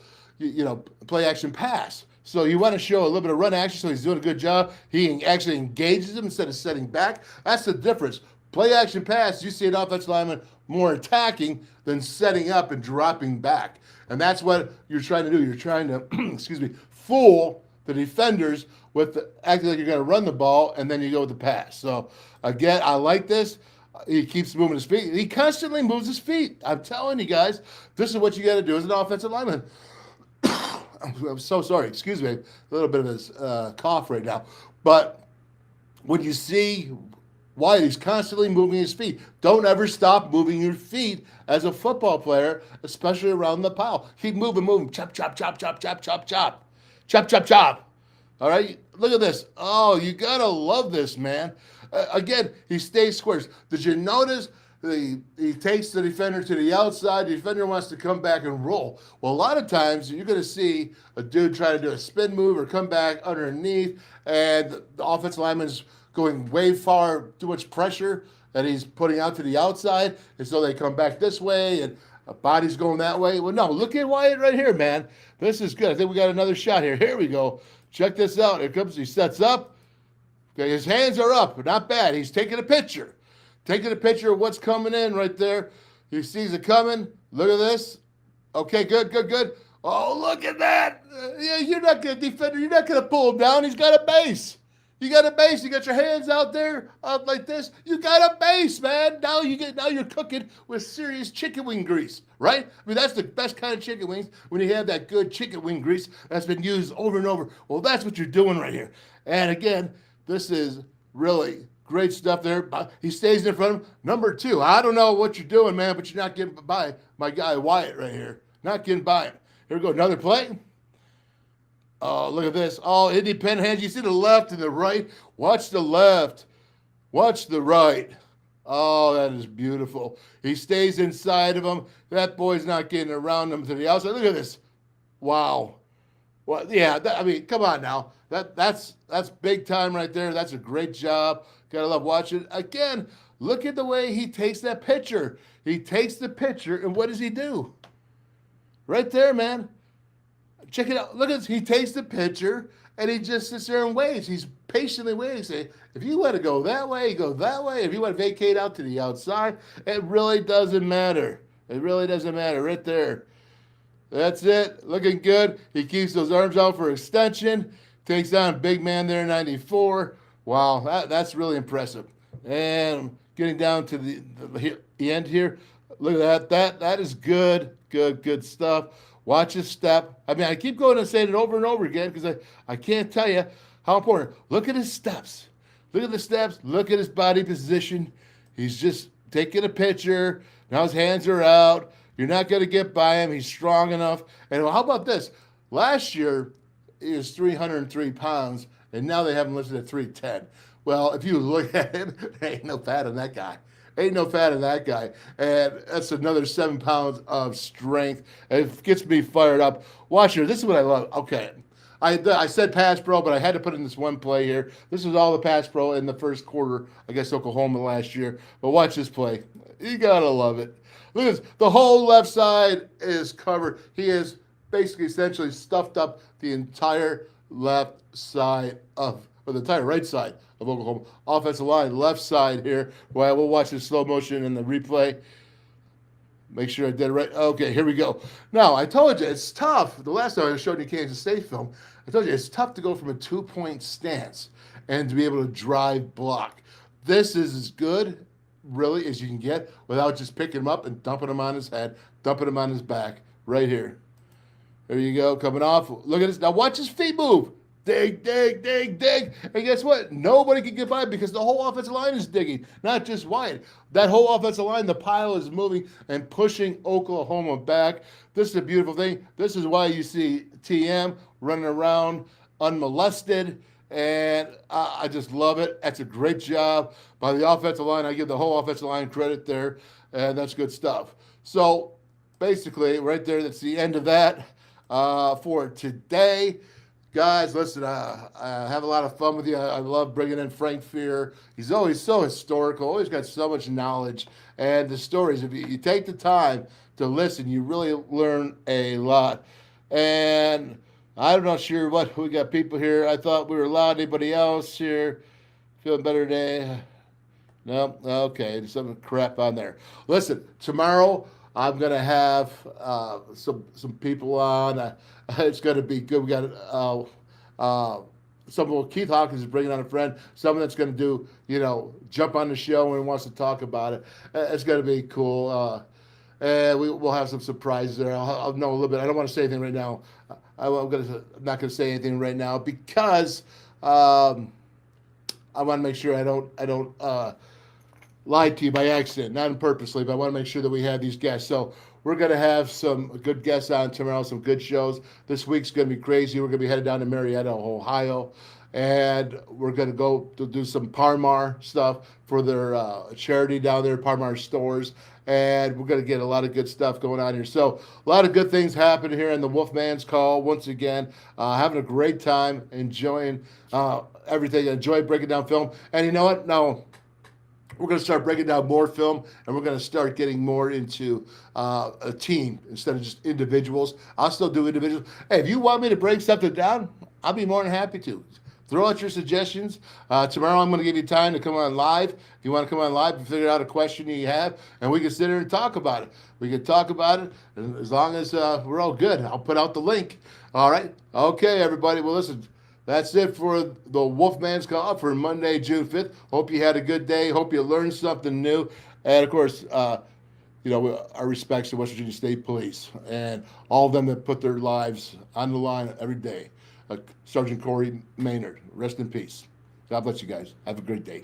play action pass. So you want to show a little bit of run action, so he's doing a good job. He actually engages him instead of setting back. That's the difference. Play action pass, you see an offensive lineman more attacking than setting up and dropping back. And that's what you're trying to do. You're trying to, fool the defenders with acting like you're going to run the ball, and then you go with the pass. So, again, I like this. He keeps moving his feet. He constantly moves his feet. I'm telling you guys, this is what you got to do as an offensive lineman. I'm so sorry. Excuse me. A little bit of a cough right now. But when you see Wyatt, he's constantly moving his feet. Don't ever stop moving your feet as a football player, especially around the pile. Keep moving. Chop, chop, chop, chop, chop, chop, chop. Chop, chop, chop. All right, look at this. Oh, you got to love this, man. Again, he stays squares. Did you notice he takes the defender to the outside. The defender wants to come back and roll. Well, a lot of times you're going to see a dude try to do a spin move or come back underneath, and the offensive lineman's going way far, too much pressure that he's putting out to the outside, and so they come back this way, and a body's going that way. Well, no, look at Wyatt right here, man. This is good. I think we got another shot here. Here we go. Check this out. Here comes. He sets up. Okay, his hands are up. Not bad. He's taking a picture. Taking a picture of what's coming in right there. He sees it coming. Look at this. Okay, good. Oh, look at that. Yeah, you're not going to defender. You're not going to pull him down. He's got a base. You got a base. You got your hands out there up like this. You got a base, man. Now you're cooking with serious chicken wing grease, right? I mean, that's the best kind of chicken wings when you have that good chicken wing grease that's been used over and over. Well, that's what you're doing right here. And again, this is really great stuff there. He stays in front of him. Number 2, I don't know what you're doing, man, but you're not getting by my guy Wyatt right here. Not getting by him. Here we go. Another play. Oh, look at this. Oh, independent hands. You see the left and the right. Watch the left. Watch the right. Oh, that is beautiful. He stays inside of him. That boy's not getting around him to the outside. Look at this. Wow. Well, yeah, I mean, come on now. That's big time right there. That's a great job. Gotta love watching. Again, look at the way he takes that picture. He takes the picture, and what does he do? Right there, man. Check it out. Look at this. He takes the picture, and he just sits there and waits. He's patiently waiting. Say, if you want to go that way, go that way. If you want to vacate out to the outside, it really doesn't matter. It really doesn't matter. Right there. That's it. Looking good. He keeps those arms out for extension. Takes down a big man there, 94. Wow, that's really impressive. And getting down to the end here. Look at that. That is good stuff. Watch his step. I mean, I keep going and saying it over and over again because I can't tell you how important. Look at his steps. Look at the steps. Look at his body position. He's just taking a picture. Now his hands are out. You're not going to get by him. He's strong enough. And how about this? Last year, he was 303 pounds, and now they have him listed at 310. Well, if you look at him, there ain't no fat on that guy. Ain't no fat in that guy. And that's another 7 pounds of strength. It gets me fired up. Watch here. This is what I love. Okay. I said pass pro, but I had to put in this one play here. This is all the pass pro in the first quarter, I guess, Oklahoma last year. But watch this play. You got to love it. Look at this. The whole left side is covered. He is basically essentially stuffed up the entire left side or the entire right side of Oklahoma. Offensive line, left side here. Well, we'll watch the slow motion and the replay. Make sure I did it right. Okay, here we go. Now, I told you it's tough. The last time I showed you Kansas State film, I told you it's tough to go from a 2-point stance and to be able to drive block. This is as good, really, as you can get without just picking him up and dumping him on his head, dumping him on his back, right here. There you go, coming off. Look at this. Now watch his feet move. Dig, dig, dig, dig. And guess what? Nobody can get by because the whole offensive line is digging, not just Wyatt. That whole offensive line, the pile is moving and pushing Oklahoma back. This is a beautiful thing. This is why you see TM running around unmolested, and I just love it. That's a great job by the offensive line. I give the whole offensive line credit there, and that's good stuff. So basically, right there, that's the end of that for today. Guys, listen, I have a lot of fun with you. I love bringing in Frank Fear. He's always so historical, always got so much knowledge. And the stories, if you take the time to listen, you really learn a lot. And I'm not sure what we got people here. I thought we were allowed. Anybody else here? Feeling better today? No? Okay, there's some crap on there. Listen, tomorrow I'm going to have some people on. It's going to be good. We got Keith Hawkins is bringing on a friend, someone that's going to do, jump on the show and wants to talk about it. It's going to be cool. And we'll have some surprises there. I'll know a little bit. I don't want to say anything right now. I'm not going to say anything right now because I want to make sure I don't lie to you by accident, not purposely, but I want to make sure that we have these guests. So we're going to have some good guests on tomorrow, some good shows. This week's going to be crazy. We're going to be headed down to Marietta, Ohio, and we're going to go to do some Parmar stuff for their charity down there, Parmar stores. And we're going to get a lot of good stuff going on here. So a lot of good things happening here in the Wolfman's Call. Once again, having a great time, enjoying everything, enjoy breaking down film. And you know what? Now, we're going to start breaking down more film, and we're going to start getting more into a team instead of just individuals. I'll still do individuals. Hey, if you want me to break something down, I'll be more than happy to. Throw out your suggestions. Tomorrow I'm going to give you time to come on live. If you want to come on live and figure out a question you have, and we can sit here and talk about it. We can talk about it, and as long as we're all good. I'll put out the link. All right? Okay, everybody. Well, listen, that's it for the Wolfman's Call for Monday, June 5th. Hope you had a good day. Hope you learned something new. And, of course, our respects to West Virginia State Police and all of them that put their lives on the line every day. Sergeant Corey Maynard, rest in peace. God bless you guys. Have a great day.